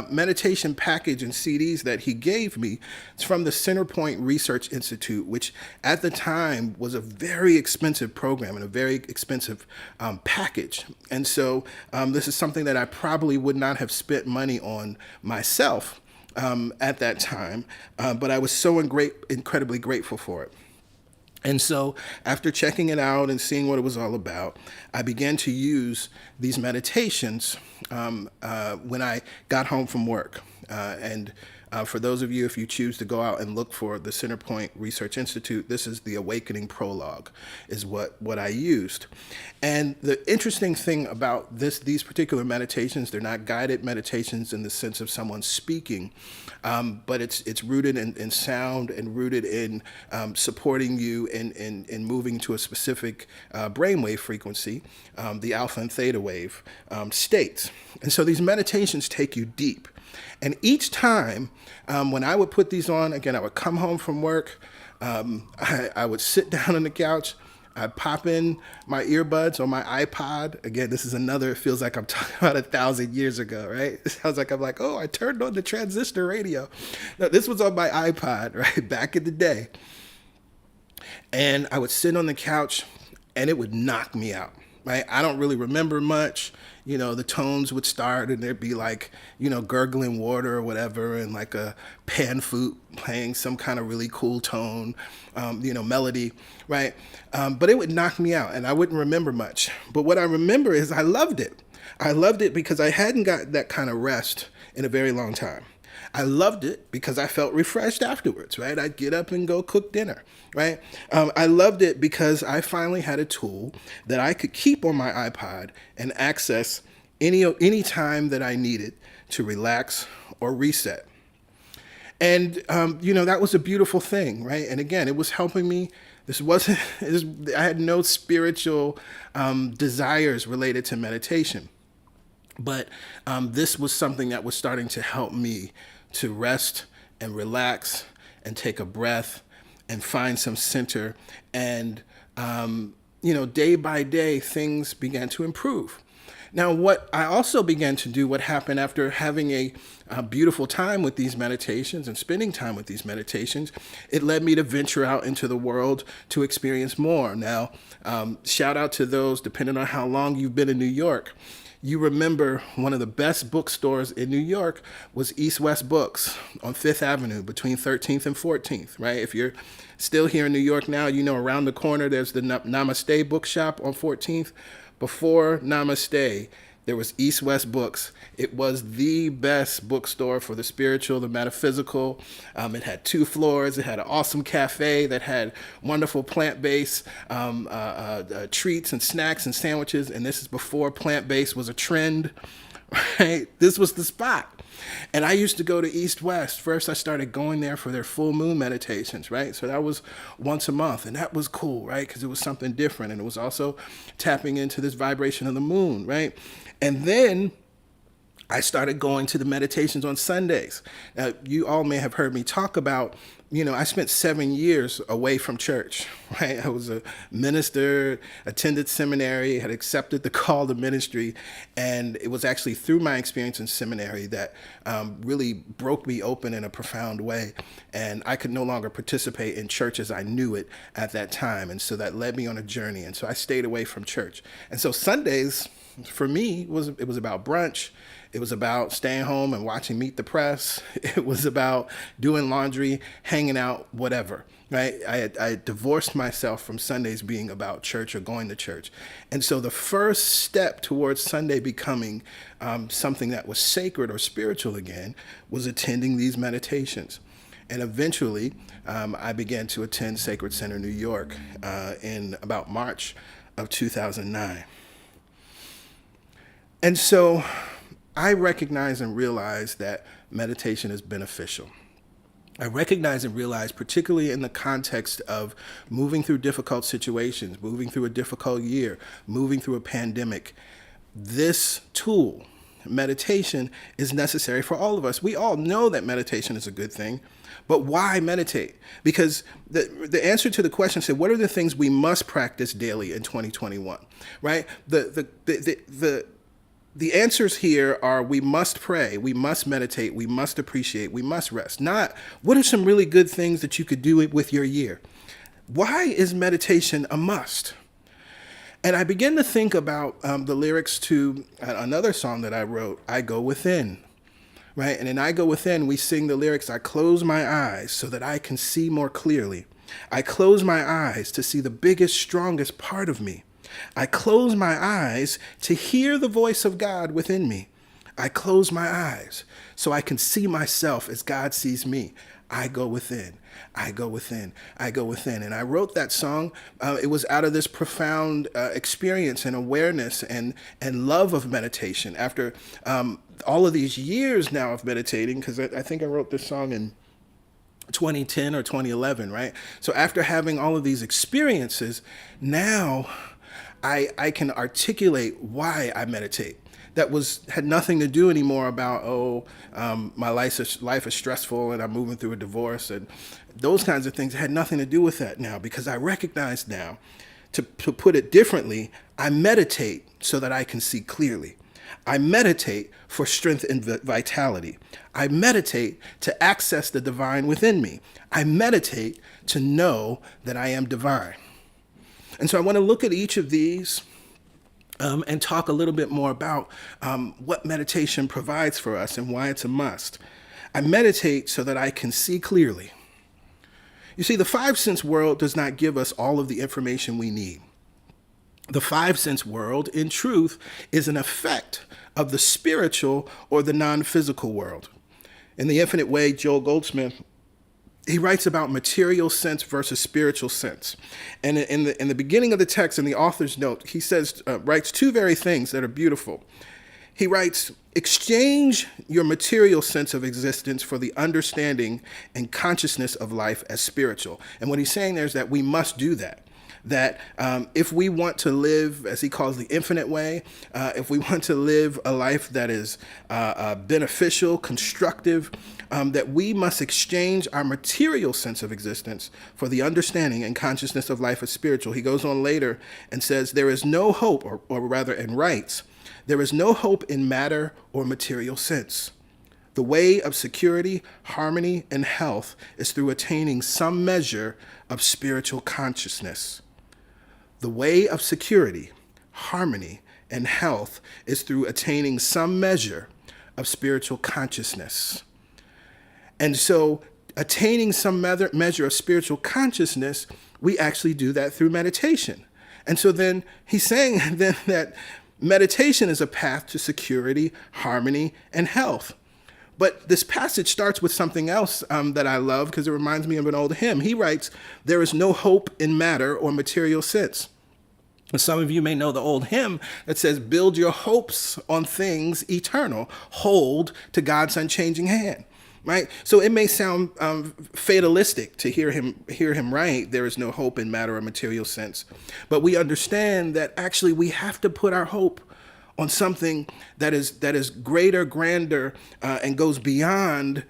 Speaker 1: meditation package and CDs that he gave me is from the Centerpoint Research Institute, which at the time was a very expensive program and a very expensive package. And so this is something that I probably would not have spent money on myself at that time, but I was so incredibly grateful for it. And so after checking it out and seeing what it was all about, I began to use these meditations when I got home from work. And for those of you, if you choose to go out and look for the Centerpoint Research Institute, this is the Awakening Prologue, is what I used. And the interesting thing about these particular meditations, they're not guided meditations in the sense of someone speaking, but it's rooted in sound and rooted in supporting you in moving to a specific brainwave frequency, the alpha and theta wave states. And so these meditations take you deep. And each time when I would put these on, again, I would come home from work, I would sit down on the couch, I'd pop in my earbuds on my iPod. Again, this is another, it feels like I'm talking about 1,000 years ago, right? It sounds like I'm like, oh, I turned on the transistor radio. No, this was on my iPod, right, back in the day. And I would sit on the couch and it would knock me out, right? I don't really remember much. The tones would start and there'd be like, gurgling water or whatever, and like a pan flute playing some kind of really cool tone, melody, right? But it would knock me out and I wouldn't remember much. But what I remember is I loved it. I loved it because I hadn't got that kind of rest in a very long time. I loved it because I felt refreshed afterwards, right? I'd get up and go cook dinner, right? I loved it because I finally had a tool that I could keep on my iPod and access any time that I needed to relax or reset. And, that was a beautiful thing, right? And again, it was helping me. I had no spiritual desires related to meditation. But this was something that was starting to help me to rest and relax and take a breath and find some center and day by day, things began to improve. Now, what I also began to do, what happened after having a beautiful time with these meditations and spending time with these meditations, it led me to venture out into the world to experience more. Now, shout out to those, depending on how long you've been in New York. You remember one of the best bookstores in New York was East West Books on Fifth Avenue between 13th and 14th, right? If you're still here in New York now, around the corner, there's the Namaste bookshop on 14th. Before Namaste, there was East West Books. It was the best bookstore for the spiritual, the metaphysical. It had 2 floors. It had an awesome cafe that had wonderful plant-based treats and snacks and sandwiches. And this is before plant-based was a trend, right? This was the spot. And I used to go to East West. First, I started going there for their full moon meditations, right? So that was once a month. And that was cool, right? Because it was something different. And it was also tapping into this vibration of the moon, right? And then I started going to the meditations on Sundays. You all may have heard me talk about, I spent 7 years away from church, right? I was a minister, attended seminary, had accepted the call to ministry. And it was actually through my experience in seminary that really broke me open in a profound way. And I could no longer participate in church as I knew it at that time. And so that led me on a journey. And so I stayed away from church. And so Sundays, for me, it was about brunch. It was about staying home and watching Meet the Press. It was about doing laundry, hanging out, whatever, right? I divorced myself from Sundays being about church or going to church. And so the first step towards Sunday becoming something that was sacred or spiritual again was attending these meditations. And eventually, I began to attend Sacred Center New York in about March of 2009. And so I recognize and realize that meditation is beneficial. I recognize and realize, particularly in the context of moving through difficult situations, moving through a difficult year, moving through a pandemic, this tool, meditation, is necessary for all of us. We all know that meditation is a good thing, but why meditate? Because the answer to the question said, what are the things we must practice daily in 2021, right? The answers here are we must pray, we must meditate, we must appreciate, we must rest. Not what are some really good things that you could do with your year. Why is meditation a must? And I began to think about the lyrics to another song that I wrote, I Go Within, right? And in I Go Within, we sing the lyrics, I close my eyes so that I can see more clearly. I close my eyes to see the biggest, strongest part of me. I close my eyes to hear the voice of God within me. I close my eyes so I can see myself as God sees me. I go within, I go within, I go within. And I wrote that song. It was out of this profound experience and awareness and love of meditation. After all of these years now of meditating, because I think I wrote this song in 2010 or 2011, right? So after having all of these experiences, now I can articulate why I meditate. That had nothing to do anymore about, my life is stressful and I'm moving through a divorce and those kinds of things. It had nothing to do with that now, because I recognize now, to put it differently, I meditate so that I can see clearly. I meditate for strength and vitality. I meditate to access the divine within me. I meditate to know that I am divine. And so I want to look at each of these and talk a little bit more about what meditation provides for us and why it's a must. I meditate so that I can see clearly. You see, the 5-sense world does not give us all of the information we need. The 5-sense world, in truth, is an effect of the spiritual or the non-physical world. In The Infinite Way, Joel Goldsmith, he writes about material sense versus spiritual sense. And in the beginning of the text, in the author's note, he writes 2 very things that are beautiful. He writes, exchange your material sense of existence for the understanding and consciousness of life as spiritual. And what he's saying there is that we must do that. that if we want to live, as he calls the infinite way, if we want to live a life that is beneficial, constructive, that we must exchange our material sense of existence for the understanding and consciousness of life as spiritual. He goes on later and says, there is no hope, or rather, and writes, there is no hope in matter or material sense. The way of security, harmony, and health is through attaining some measure of spiritual consciousness. The way of security, harmony, and health is through attaining some measure of spiritual consciousness. And so attaining some measure of spiritual consciousness, we actually do that through meditation. And so then he's saying then that meditation is a path to security, harmony, and health. But this passage starts with something else that I love because it reminds me of an old hymn. He writes, there is no hope in matter or material sense. And some of you may know the old hymn that says, build your hopes on things eternal, hold to God's unchanging hand. Right? So it may sound fatalistic to hear him write, there is no hope in matter or material sense. But we understand that actually we have to put our hope on something that is greater, grander, and goes beyond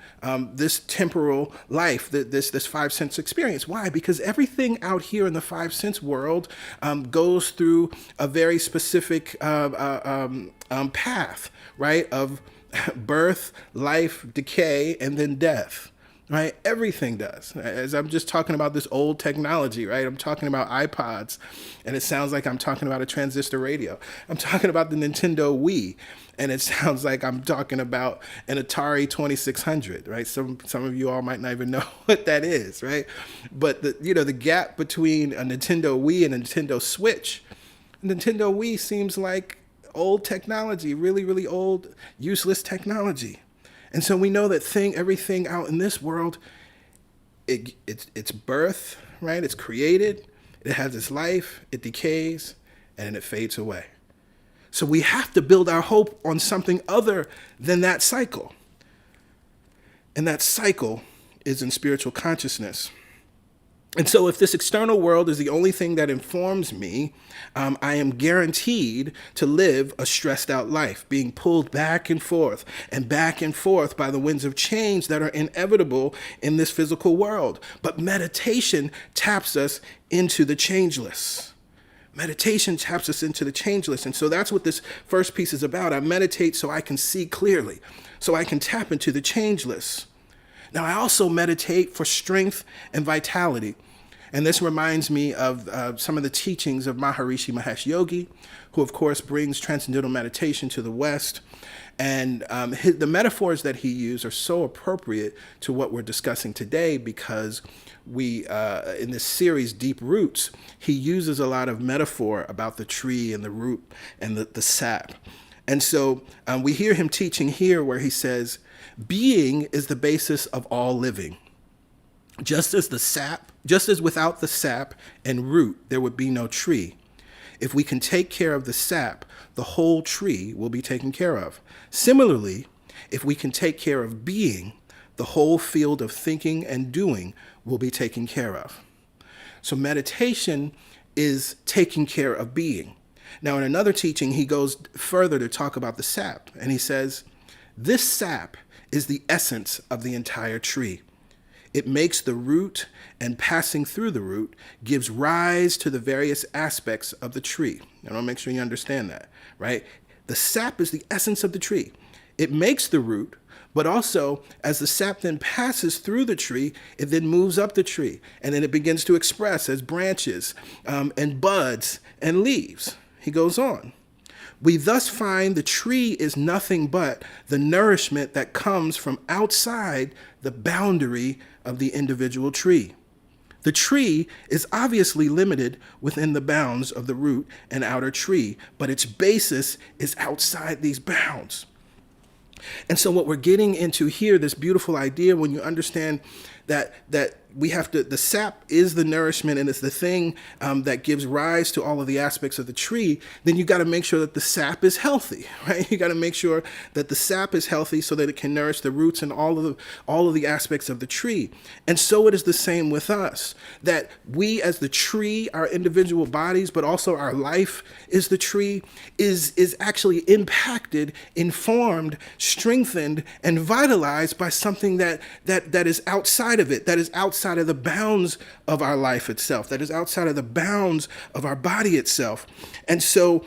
Speaker 1: this temporal life, this five sense experience. Why? Because everything out here in the five sense world goes through a very specific path, right? Of birth, life, decay, and then death, right? Everything does. As I'm just talking about this old technology, right? I'm talking about iPods, and it sounds like I'm talking about a transistor radio. I'm talking about the Nintendo Wii, and it sounds like I'm talking about an Atari 2600, right? Some of you all might not even know what that is, right? But the gap between a Nintendo Wii and a Nintendo Switch, Nintendo Wii seems like old technology, really, really old, useless technology. And so we know that everything out in this world, it's birth, right? It's created, it has its life, it decays, and it fades away. So we have to build our hope on something other than that cycle. And that cycle is in spiritual consciousness. And so if this external world is the only thing that informs me, I am guaranteed to live a stressed out life, being pulled back and forth by the winds of change that are inevitable in this physical world. But meditation taps us into the changeless. Meditation taps us into the changeless. And so that's what this first piece is about. I meditate so I can see clearly, so I can tap into the changeless. Now, I also meditate for strength and vitality. And this reminds me of some of the teachings of Maharishi Mahesh Yogi, who, of course, brings transcendental meditation to the West. And the metaphors that he used are so appropriate to what we're discussing today because in this series, Deep Roots, he uses a lot of metaphor about the tree and the root and the sap. And so we hear him teaching here where he says, being is the basis of all living. Just as without the sap and root, there would be no tree. If we can take care of the sap, the whole tree will be taken care of. Similarly, if we can take care of being, the whole field of thinking and doing will be taken care of. So meditation is taking care of being. Now, in another teaching, he goes further to talk about the sap, and he says, this sap is the essence of the entire tree. It makes the root, and passing through the root gives rise to the various aspects of the tree. I want to make sure you understand that, right? The sap is the essence of the tree. It makes the root, but also as the sap then passes through the tree, it then moves up the tree, and then it begins to express as branches and buds and leaves. He goes on. We thus find the tree is nothing but the nourishment that comes from outside the boundary of the individual tree. The tree is obviously limited within the bounds of the root and outer tree, but its basis is outside these bounds. And so what we're getting into here, this beautiful idea, when you understand that we have to, the sap is the nourishment and it's the thing that gives rise to all of the aspects of the tree, then you got to make sure that the sap is healthy, right? You got to make sure that the sap is healthy so that it can nourish the roots and all of the aspects of the tree. And so it is the same with us, that we as the tree, our individual bodies, but also our life is the tree, is actually impacted, informed, strengthened, and vitalized by something that is outside of it, that is outside of the bounds of our life itself, that is outside of the bounds of our body itself. And so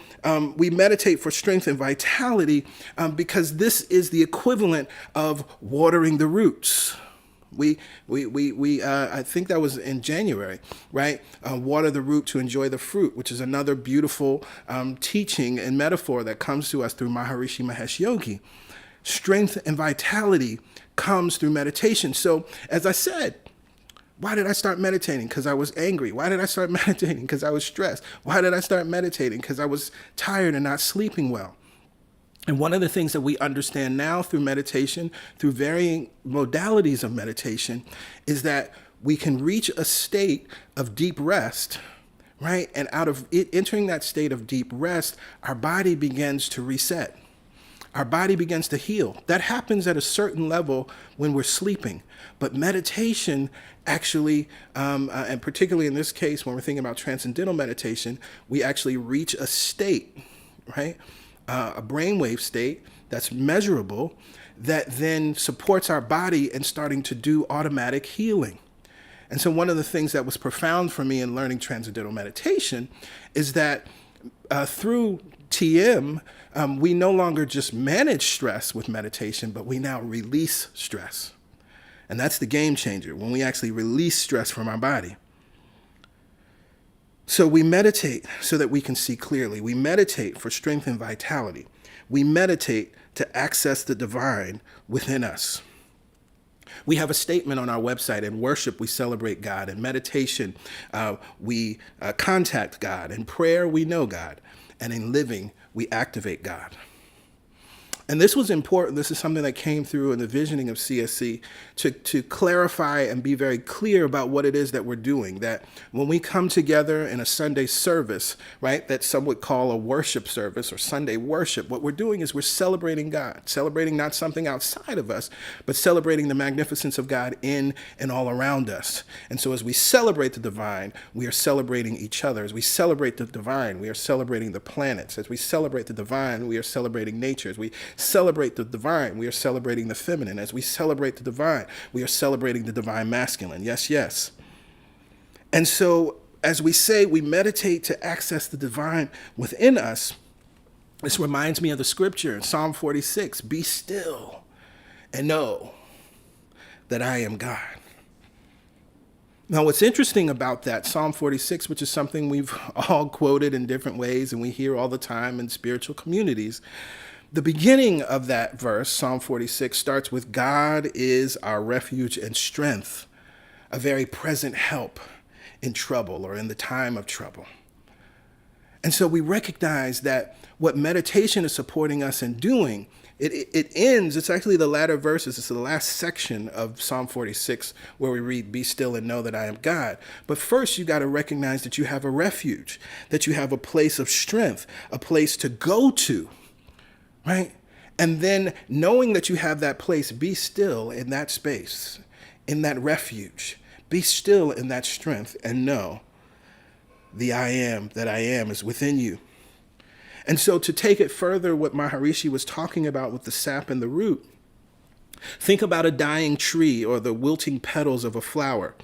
Speaker 1: we meditate for strength and vitality because this is the equivalent of watering the roots. I think that was in January, right? Water the root to enjoy the fruit, which is another beautiful teaching and metaphor that comes to us through Maharishi Mahesh Yogi. Strength and vitality comes through meditation. So as I said, why did I start meditating? Because I was angry. Why did I start meditating? Because I was stressed. Why did I start meditating? Because I was tired and not sleeping well. And one of the things that we understand now through meditation, through varying modalities of meditation, is that we can reach a state of deep rest, right? And out of it, entering that state of deep rest, our body begins to reset. Our body begins to heal. That happens at a certain level when we're sleeping. But meditation actually, and particularly in this case, when we're thinking about transcendental meditation, we actually reach a state, right? A brainwave state that's measurable that then supports our body in starting to do automatic healing. And so one of the things that was profound for me in learning transcendental meditation is that through TM, we no longer just manage stress with meditation, but we now release stress. And that's the game changer, when we actually release stress from our body. So we meditate so that we can see clearly. We meditate for strength and vitality. We meditate to access the divine within us. We have a statement on our website. In worship, we celebrate God. In meditation, we contact God. In prayer, we know God. And in living, we activate God. And this was important. This is something that came through in the visioning of CSC to clarify and be very clear about what it is that we're doing. That when we come together in a Sunday service, right, that some would call a worship service or Sunday worship, what we're doing is we're celebrating God, celebrating not something outside of us, but celebrating the magnificence of God in and all around us. And so as we celebrate the divine, we are celebrating each other. As we celebrate the divine, we are celebrating the planets. As we celebrate the divine, we are celebrating nature. As we celebrate the divine, we are celebrating the feminine. As we celebrate the divine, we are celebrating the divine masculine. Yes, yes. And so as we say, we meditate to access the divine within us. This reminds me of the scripture in Psalm 46, be still and know that I am God. Now, what's interesting about that, Psalm 46, which is something we've all quoted in different ways and we hear all the time in spiritual communities, the beginning of that verse, Psalm 46, starts with God is our refuge and strength, a very present help in trouble or in the time of trouble. And so we recognize that what meditation is supporting us in doing, it ends, it's actually the latter verses, it's the last section of Psalm 46 where we read, be still and know that I am God. But first you got to recognize that you have a refuge, that you have a place of strength, a place to go to. Right? And then knowing that you have that place, be still in that space, in that refuge. Be still in that strength and know the I am that I am is within you. And so to take it further, what Maharishi was talking about with the sap and the root, think about a dying tree or the wilting petals of a flower.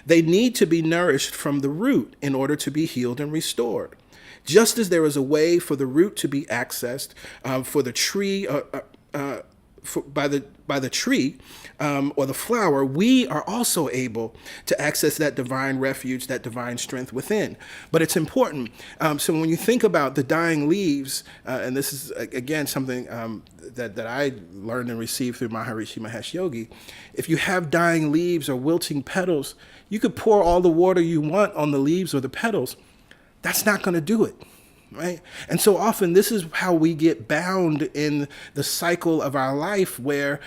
Speaker 1: They need to be nourished from the root in order to be healed and restored. Just as there is a way for the root to be accessed, for the tree, by the tree or the flower, we are also able to access that divine refuge, that divine strength within. But it's important. So when you think about the dying leaves, and this is, again, something that I learned and received through Maharishi Mahesh Yogi, if you have dying leaves or wilting petals, you could pour all the water you want on the leaves or the petals. That's not going to do it, right? And so often this is how we get bound in the cycle of our life where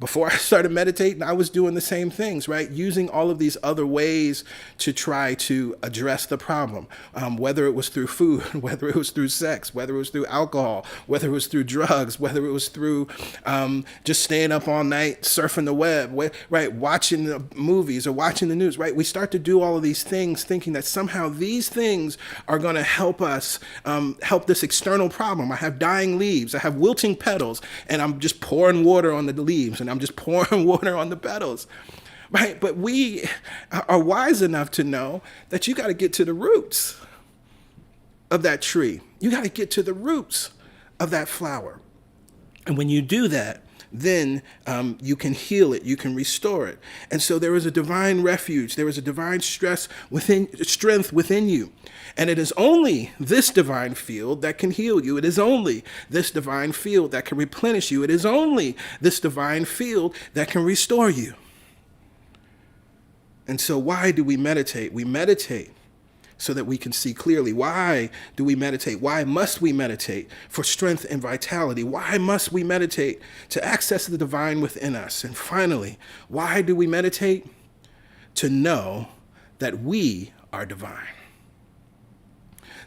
Speaker 1: Before I started meditating, I was doing the same things, right? Using all of these other ways to try to address the problem, whether it was through food, whether it was through sex, whether it was through alcohol, whether it was through drugs, whether it was through just staying up all night, surfing the web, right? Watching the movies or watching the news, right? We start to do all of these things thinking that somehow these things are going to help us, help this external problem. I have dying leaves, I have wilting petals, and I'm just pouring water on the leaves, and I'm just pouring water on the petals, right? But we are wise enough to know that you got to get to the roots of that tree. You got to get to the roots of that flower. And when you do that, then you can heal it, you can restore it. And so there is a divine refuge, there is a divine strength within you. And it is only this divine field that can heal you. It is only this divine field that can replenish you. It is only this divine field that can restore you. And so why do we meditate? We meditate so that we can see clearly. Why do we meditate? Why must we meditate? For strength and vitality. Why must we meditate? To access the divine within us. And finally, why do we meditate? To know that we are divine.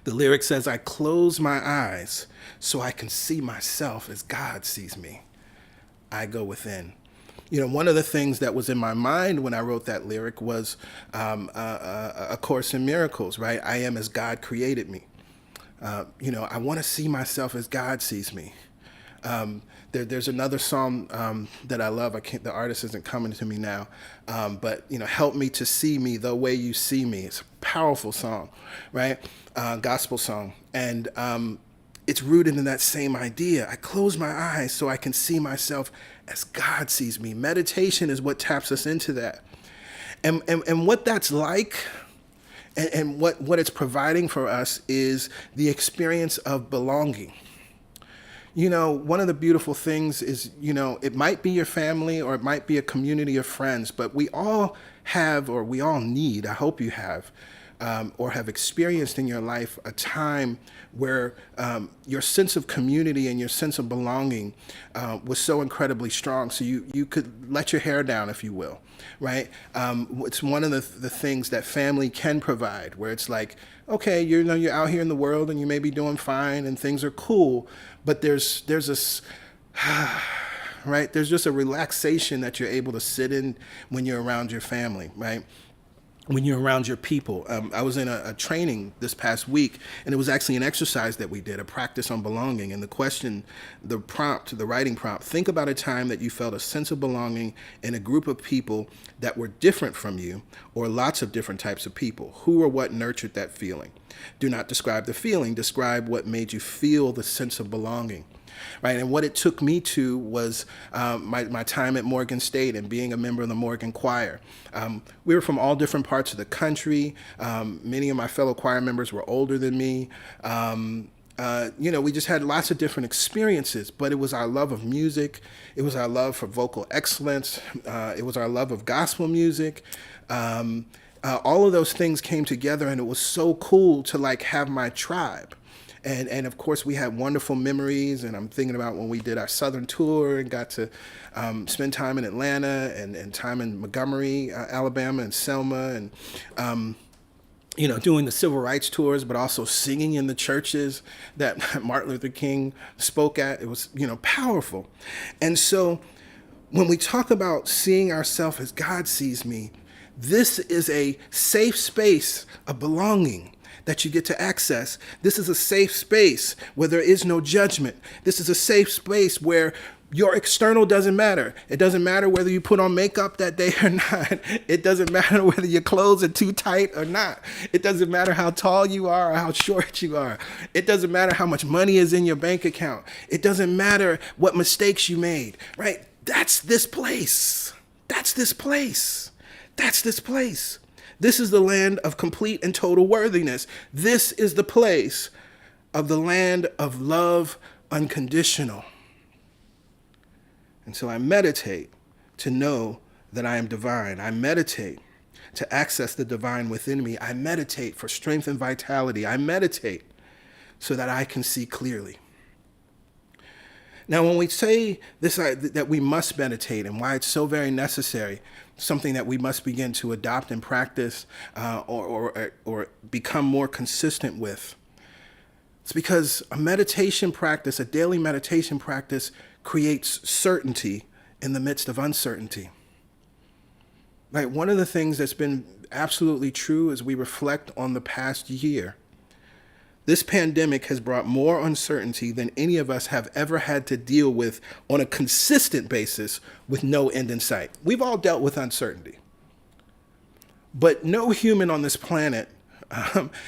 Speaker 1: The lyric says, I close my eyes so I can see myself as God sees me. I go within. You know, one of the things that was in my mind when I wrote that lyric was A Course in Miracles, right? I am as God created me. I want to see myself as God sees me. There's another song that I love. The artist isn't coming to me now, but help me to see me the way you see me. It's a powerful song, right? Gospel song, and it's rooted in that same idea. I close my eyes so I can see myself as God sees me. Meditation is what taps us into that, and what that's like. And what it's providing for us is the experience of belonging. One of the beautiful things is, it might be your family or it might be a community of friends, but we all have, or we all need, I hope you have, or have experienced in your life a time where your sense of community and your sense of belonging was so incredibly strong. So you could let your hair down, if you will, right? It's one of the things that family can provide, where it's like, okay, you're out here in the world and you may be doing fine and things are cool, but there's this, right? There's just a relaxation that you're able to sit in when you're around your family, right? When you're around your people. I was in a training this past week, and it was actually an exercise that we did, a practice on belonging. And the question, the writing prompt, think about a time that you felt a sense of belonging in a group of people that were different from you, or lots of different types of people. Who or what nurtured that feeling? Do not describe the feeling, describe what made you feel the sense of belonging. Right, and what it took me to was my time at Morgan State and being a member of the Morgan Choir. We were from all different parts of the country. Many of my fellow choir members were older than me. We just had lots of different experiences, but it was our love of music. It was our love for vocal excellence. It was our love of gospel music. All of those things came together, and it was so cool to have my tribe. And of course, we had wonderful memories, and I'm thinking about when we did our Southern tour and got to spend time in Atlanta and time in Montgomery, Alabama, and Selma, and doing the civil rights tours, but also singing in the churches that Martin Luther King spoke at. It was, powerful. And so when we talk about seeing ourselves as God sees me, this is a safe space of belonging that you get to access. This is a safe space where there is no judgment. This is a safe space where your external doesn't matter. It doesn't matter whether you put on makeup that day or not. It doesn't matter whether your clothes are too tight or not. It doesn't matter how tall you are or how short you are. It doesn't matter how much money is in your bank account. It doesn't matter what mistakes you made, right? That's this place. That's this place. That's this place. This is the land of complete and total worthiness. This is the place of the land of love unconditional. And so I meditate to know that I am divine. I meditate to access the divine within me. I meditate for strength and vitality. I meditate so that I can see clearly. Now, when we say this, that we must meditate and why it's so very necessary, something that we must begin to adopt and practice or become more consistent with, it's because a meditation practice, a daily meditation practice, creates certainty in the midst of uncertainty. Like, one of the things that's been absolutely true as we reflect on the past year, this pandemic has brought more uncertainty than any of us have ever had to deal with on a consistent basis with no end in sight. We've all dealt with uncertainty. But no human on this planet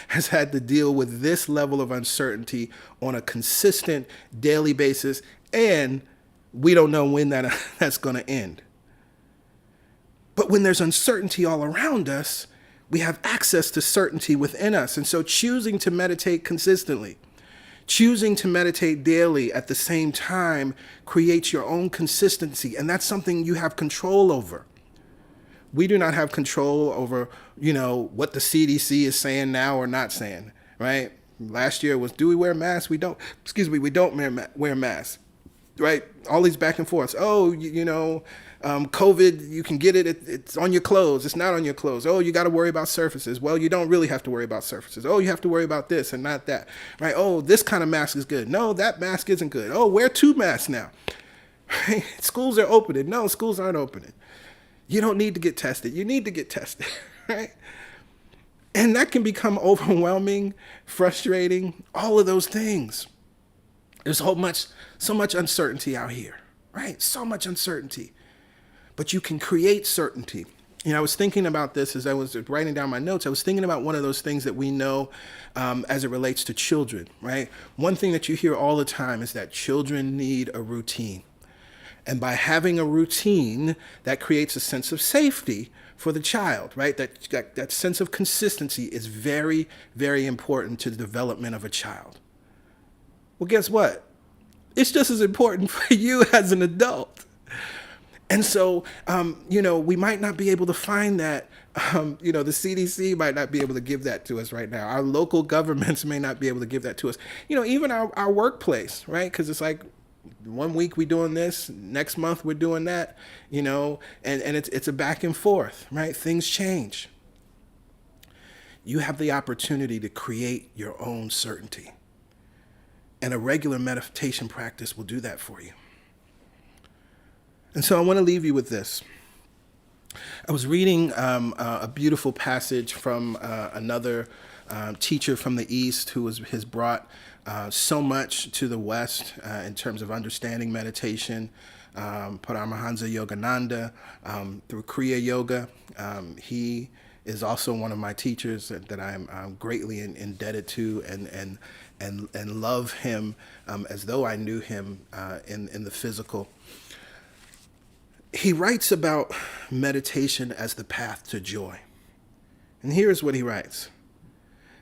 Speaker 1: has had to deal with this level of uncertainty on a consistent daily basis, and we don't know when that's going to end. But when there's uncertainty all around us, we have access to certainty within us. And so choosing to meditate consistently, choosing to meditate daily at the same time creates your own consistency. And that's something you have control over. We do not have control over, what the CDC is saying now or not saying, right? Last year was, do we wear masks? We don't wear masks, right? All these back and forths. Oh, COVID, you can get it. It's on your clothes. It's not on your clothes. Oh, you got to worry about surfaces. Well, you don't really have to worry about surfaces. Oh, you have to worry about this and not that, right? Oh, this kind of mask is good. No, that mask isn't good. Oh, wear 2 masks now. Right? Schools are opening. No, schools aren't opening. You don't need to get tested. You need to get tested, right? And that can become overwhelming, frustrating, all of those things. There's so much uncertainty out here, right? So much uncertainty. But you can create certainty. I was thinking about this as I was writing down my notes. I was thinking about one of those things that we know as it relates to children, right? One thing that you hear all the time is that children need a routine. And by having a routine, that creates a sense of safety for the child, right? That sense of consistency is very, very important to the development of a child. Well, guess what? It's just as important for you as an adult. And so, we might not be able to find that. The CDC might not be able to give that to us right now. Our local governments may not be able to give that to us. Even our workplace, right? Because it's like, 1 week we're doing this, next month we're doing that, and it's a back and forth, right? Things change. You have the opportunity to create your own certainty. And a regular meditation practice will do that for you. And so I want to leave you with this. I was reading a beautiful passage from another teacher from the East who has brought so much to the West in terms of understanding meditation, Paramahansa Yogananda, through Kriya Yoga. He is also one of my teachers that I'm greatly indebted to and love him as though I knew him in the physical. He writes about meditation as the path to joy. And here's what he writes.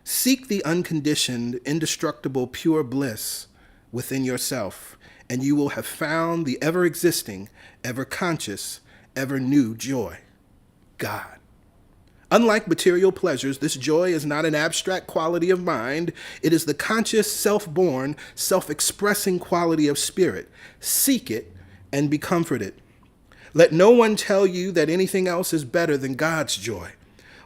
Speaker 1: Seek the unconditioned, indestructible, pure bliss within yourself, and you will have found the ever-existing, ever-conscious, ever-new joy, God. Unlike material pleasures, this joy is not an abstract quality of mind. It is the conscious, self-born, self-expressing quality of spirit. Seek it and be comforted. Let no one tell you that anything else is better than God's joy.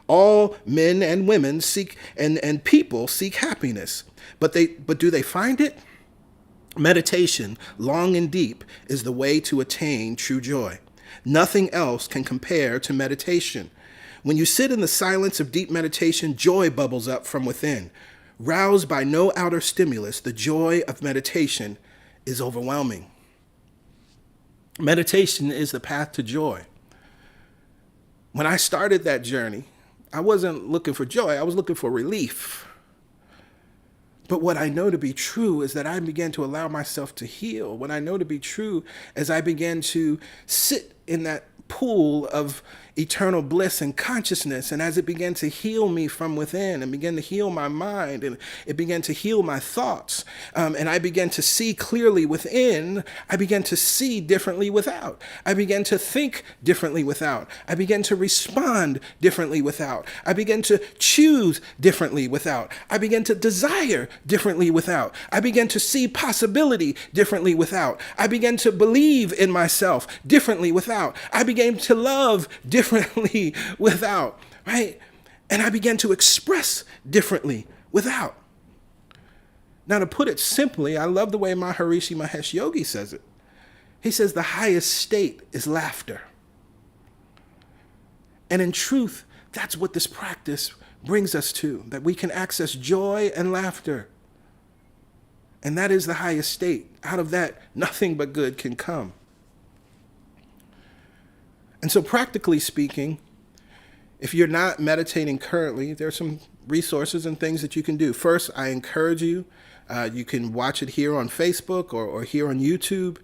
Speaker 1: All men and women seek and people seek happiness, but do they find it? Meditation, long and deep, is the way to attain true joy. Nothing else can compare to meditation. When you sit in the silence of deep meditation, joy bubbles up from within. Roused by no outer stimulus, the joy of meditation is overwhelming. Meditation is the path to joy. When I started that journey, I wasn't looking for joy. I was looking for relief. But what I know to be true is that I began to allow myself to heal. What I know to be true is I began to sit in that pool of eternal bliss and consciousness. And as it began to heal me from within and began to heal my mind, and it began to heal my thoughts, and I began to see clearly within, I began to see differently without. I began to think differently without. I began to respond differently without. I began to choose differently without. I began to desire differently without. I began to see possibility differently without. I began to believe in myself differently without. I began to love differently without, right? And I began to express differently without. Now, to put it simply, I love the way Maharishi Mahesh Yogi says it. He says the highest state is laughter. And in truth, that's what this practice brings us to, that we can access joy and laughter. And that is the highest state. Out of that, nothing but good can come. And so practically speaking, if you're not meditating currently, there's some resources and things that you can do. First, I encourage you, you can watch it here on Facebook or here on YouTube.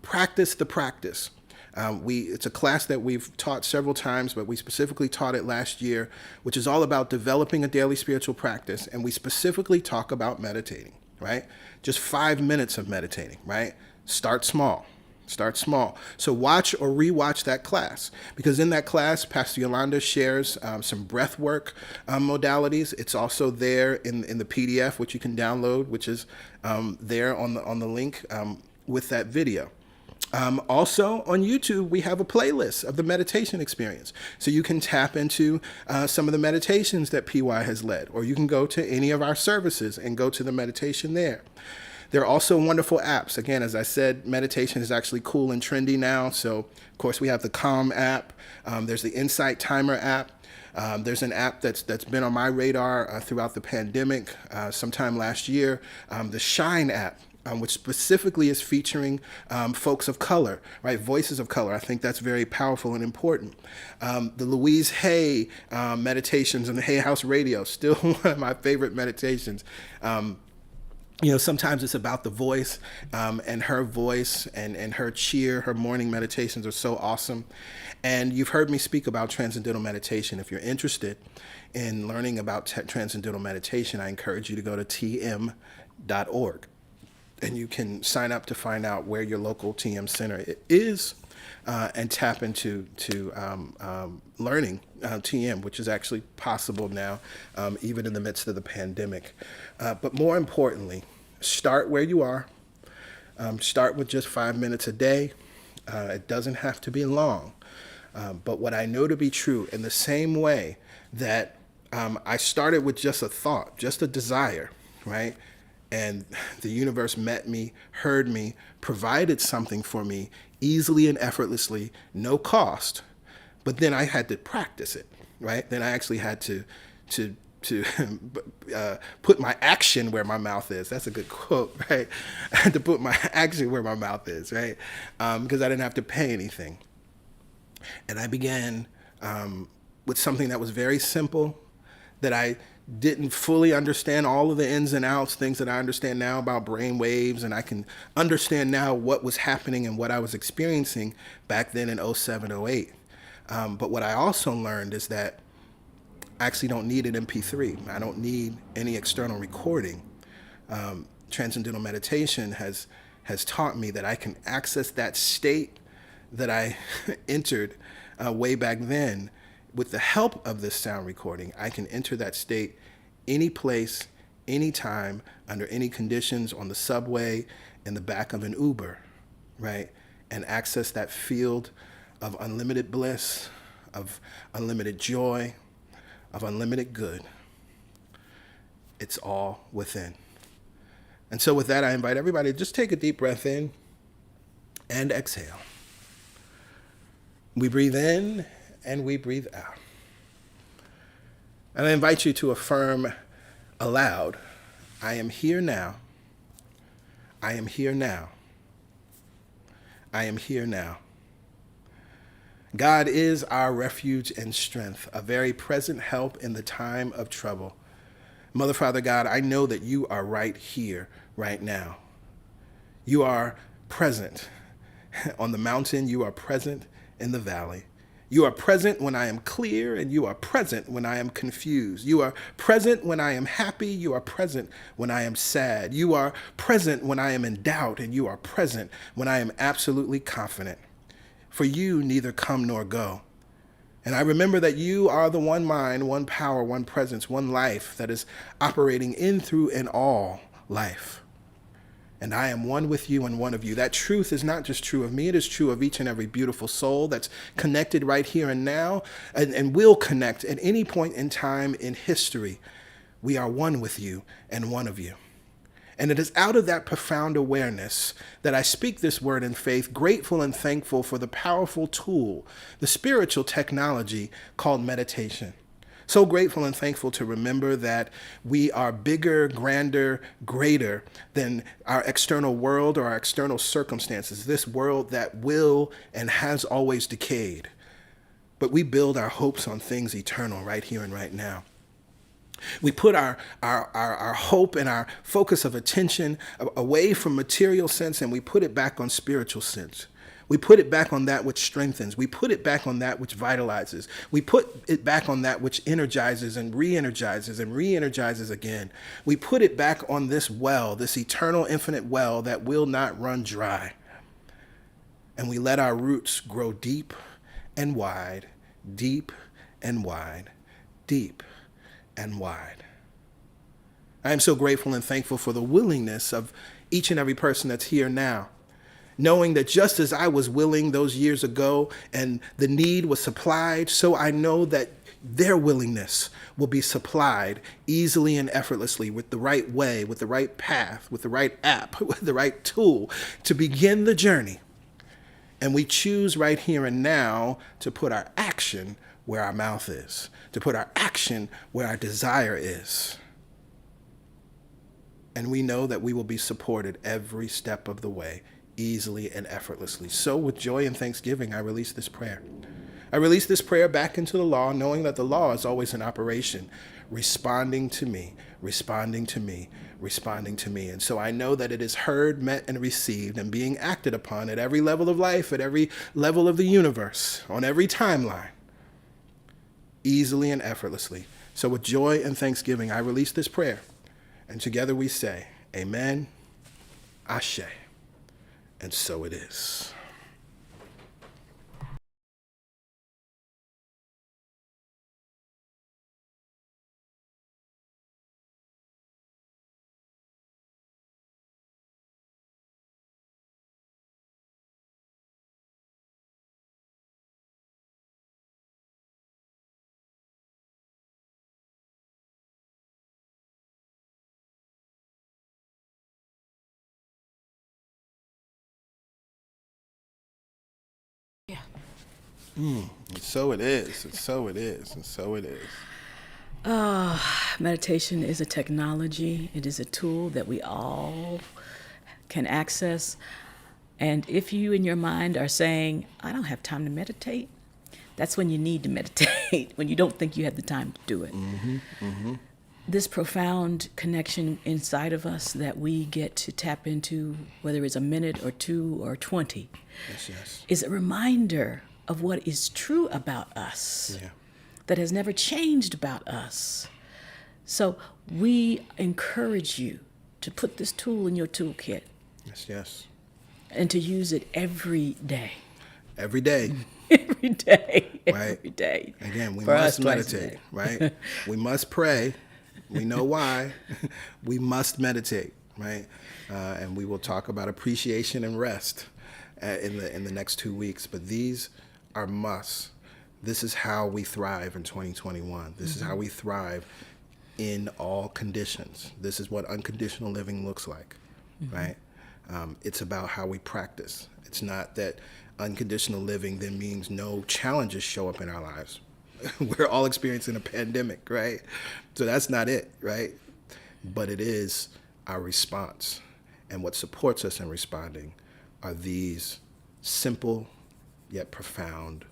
Speaker 1: Practice the practice. It's a class that we've taught several times, but we specifically taught it last year, which is all about developing a daily spiritual practice. And we specifically talk about meditating, right? Just 5 minutes of meditating, right? Start small. Start small. So watch or rewatch that class, because in that class, Pastor Yolanda shares some breath work modalities. It's also there in the PDF, which you can download, which is there on the link with that video. Also on YouTube, we have a playlist of the meditation experience. So you can tap into some of the meditations that PY has led, or you can go to any of our services and go to the meditation there. There are also wonderful apps. Again, as I said, meditation is actually cool and trendy now. So, of course, we have the Calm app. There's the Insight Timer app. There's an app that's been on my radar throughout the pandemic, sometime last year, the Shine app. Which specifically is featuring folks of color, right? Voices of color. I think that's very powerful and important. The Louise Hay meditations on the Hay House Radio, still one of my favorite meditations. Sometimes it's about the voice, and her voice and her cheer. Her morning meditations are so awesome. And you've heard me speak about transcendental meditation. If you're interested in learning about transcendental meditation, I encourage you to go to tm.org. And you can sign up to find out where your local TM center is, and tap into learning TM, which is actually possible now, even in the midst of the pandemic. But more importantly, start where you are. Start with just 5 minutes a day. It doesn't have to be long. But what I know to be true, in the same way that I started with just a thought, just a desire, right? And the universe met me, heard me, provided something for me easily and effortlessly, no cost. But then I had to practice it, right? Then I actually had to put my action where my mouth is. That's a good quote, right? I had to put my action where my mouth is, right? Because I didn't have to pay anything. And I began with something that was very simple, that I didn't fully understand all of the ins and outs, things that I understand now about brain waves, and I can understand now what was happening and what I was experiencing back then in 07, 08. But what I also learned is that I actually don't need an MP3. I don't need any external recording. Transcendental meditation has taught me that I can access that state that I entered way back then. With the help of this sound recording, I can enter that state any place, anytime, under any conditions, on the subway, in the back of an Uber, right? And access that field of unlimited bliss, of unlimited joy, of unlimited good. It's all within. And so with that, I invite everybody to just take a deep breath in and exhale. We breathe in and we breathe out. And I invite you to affirm aloud, I am here now. I am here now. I am here now. God is our refuge and strength, a very present help in the time of trouble. Mother, Father God, I know that you are right here, right now. You are present on the mountain. You are present in the valley. You are present when I am clear, and you are present when I am confused. You are present when I am happy. You are present when I am sad. You are present when I am in doubt, and you are present when I am absolutely confident. For you neither come nor go. And I remember that you are the one mind, one power, one presence, one life that is operating in, through, and all life. And I am one with you and one of you. That truth is not just true of me, it is true of each and every beautiful soul that's connected right here and now, and will connect at any point in time in history. We are one with you and one of you. And it is out of that profound awareness that I speak this word in faith, grateful and thankful for the powerful tool, the spiritual technology called meditation. So grateful and thankful to remember that we are bigger, grander, greater than our external world or our external circumstances, this world that will and has always decayed. But we build our hopes on things eternal right here and right now. We put our hope and our focus of attention away from material sense, and we put it back on spiritual sense. We put it back on that which strengthens. We put it back on that which vitalizes. We put it back on that which energizes and re-energizes and re-energizes again. We put it back on this well, this eternal, infinite well that will not run dry. And we let our roots grow deep and wide, deep and wide, deep and wide. I am so grateful and thankful for the willingness of each and every person that's here now, knowing that just as I was willing those years ago and the need was supplied, so I know that their willingness will be supplied easily and effortlessly with the right way, with the right path, with the right app, with the right tool to begin the journey. And we choose right here and now to put our action where our mouth is, to put our action where our desire is. And we know that we will be supported every step of the way, easily and effortlessly. So with joy and thanksgiving, I release this prayer. I release this prayer back into the law, knowing that the law is always in operation, responding to me, responding to me, responding to me. And so I know that it is heard, met, and received, and being acted upon at every level of life, at every level of the universe, on every timeline, easily and effortlessly. So with joy and thanksgiving, I release this prayer. And together we say, Amen, Ashe. And so it is. And so it is, and so it is, and so it is.
Speaker 3: Meditation is a technology. It is a tool that we all can access. And if you in your mind are saying, I don't have time to meditate, that's when you need to meditate, when you don't think you have the time to do it. This profound connection inside of us that we get to tap into, whether it's a minute or 2 or 20,
Speaker 1: Yes.
Speaker 3: is a reminder of what is true about us,
Speaker 1: Yeah.
Speaker 3: that has never changed about us. So we encourage you to put this tool in your toolkit
Speaker 1: Yes.
Speaker 3: and to use it every day.
Speaker 1: Every day.
Speaker 3: Every day.
Speaker 1: Right.
Speaker 3: Every day.
Speaker 1: Again, we
Speaker 3: For us,
Speaker 1: must
Speaker 3: twice a
Speaker 1: meditate,
Speaker 3: day.
Speaker 1: right? We must pray. We know why. We must meditate, right? And we will talk about appreciation and rest in the next 2 weeks. But these are musts. This is how we thrive in 2021. This is how we thrive in all conditions. This is what unconditional living looks like, right? It's about how we practice. It's not that unconditional living then means no challenges show up in our lives. We're all experiencing a pandemic, right? So that's not it, right? But it is our response. And what supports us in responding are these simple yet profound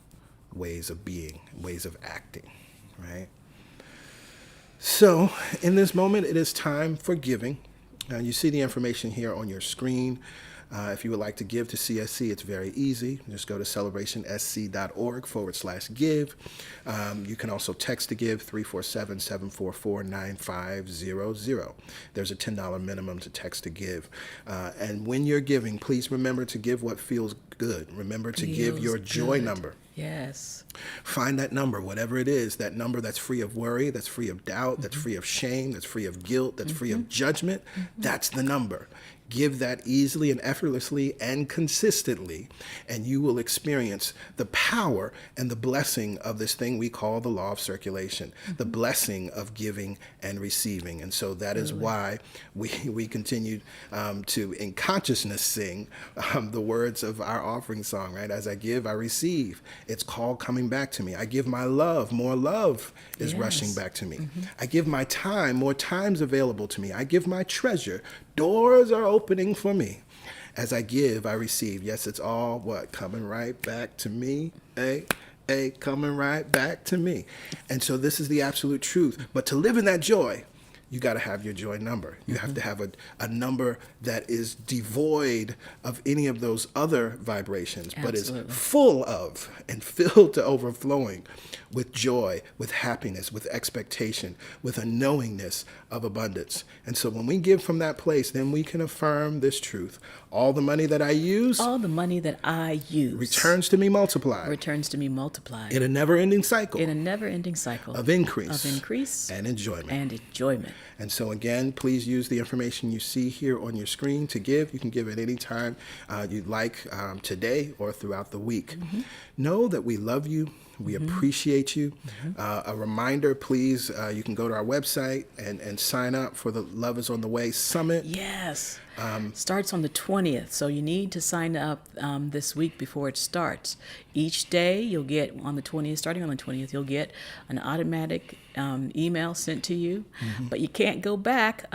Speaker 1: ways of being, ways of acting, right? So in this moment, it is time for giving. Now, you see the information here on your screen. If you would like to give to CSC, it's very easy. Just go to celebrationsc.org/give. You can also text to give 347-744-9500. There's a $10 minimum to text to give. And when you're giving, please remember to give what feels good. Remember to give your joy number.
Speaker 3: Yes.
Speaker 1: Find that number, whatever it is, that number that's free of worry, that's free of doubt, that's free of shame, that's free of guilt, that's free of judgment. That's the number. Give that easily and effortlessly and consistently, and you will experience the power and the blessing of this thing we call the law of circulation, the blessing of giving and receiving. And so that is why we continue to, in consciousness, sing the words of our offering song, right? As I give, I receive. It's called coming back to me. I give my love, more love is rushing back to me. I give my time, more time's available to me. I give my treasure, doors are opening for me. As I give, I receive. Yes, it's all what? Coming right back to me. Coming right back to me. And so this is the absolute truth. But to live in that joy, you got to have your joy number. You have to have a number that is devoid of any of those other vibrations, but is full of and filled to overflowing with joy, with happiness, with expectation, with a knowingness of abundance. And so when we give from that place, then we can affirm this truth. All the money that I use, returns to me multiplied. In a never-ending cycle. Of increase. And enjoyment. And so again, please use the information you see here on your screen to give. You can give at any time you'd like, today or throughout the week. Know that we love you. We appreciate you. A reminder, please, you can go to our website and sign up for the Love is on the Way Summit.
Speaker 3: Yes. Starts on the 20th, so you need to sign up this week before it starts. Each day you'll get, starting on the 20th, you'll get an automatic email sent to you, but you can't go back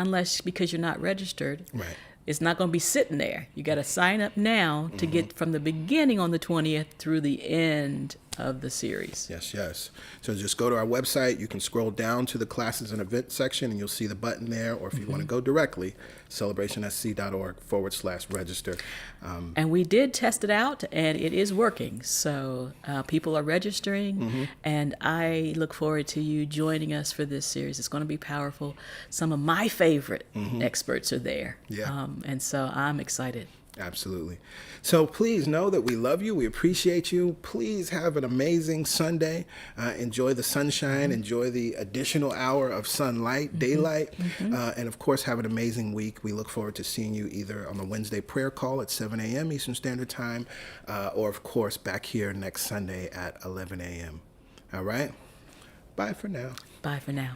Speaker 3: because you're not registered.
Speaker 1: Right.
Speaker 3: It's not going to be sitting there. You got to sign up now to get from the beginning on the 20th through the end of the series.
Speaker 1: Yes. So just go to our website. You can scroll down to the classes and events section and you'll see the button there. Or if you want to go directly, celebrationsc.org/register.
Speaker 3: And we did test it out and it is working. So people are registering and I look forward to you joining us for this series. It's going to be powerful. Some of my favorite experts are there.
Speaker 1: Yeah.
Speaker 3: And so I'm excited.
Speaker 1: Absolutely. So please know that we love you. We appreciate you. Please have an amazing Sunday. Enjoy the sunshine. Enjoy the additional hour of sunlight, daylight. And of course, have an amazing week. We look forward to seeing you either on the Wednesday prayer call at 7 a.m. Eastern Standard Time, or of course, back here next Sunday at 11 a.m. All right. Bye for now.
Speaker 3: Bye for now.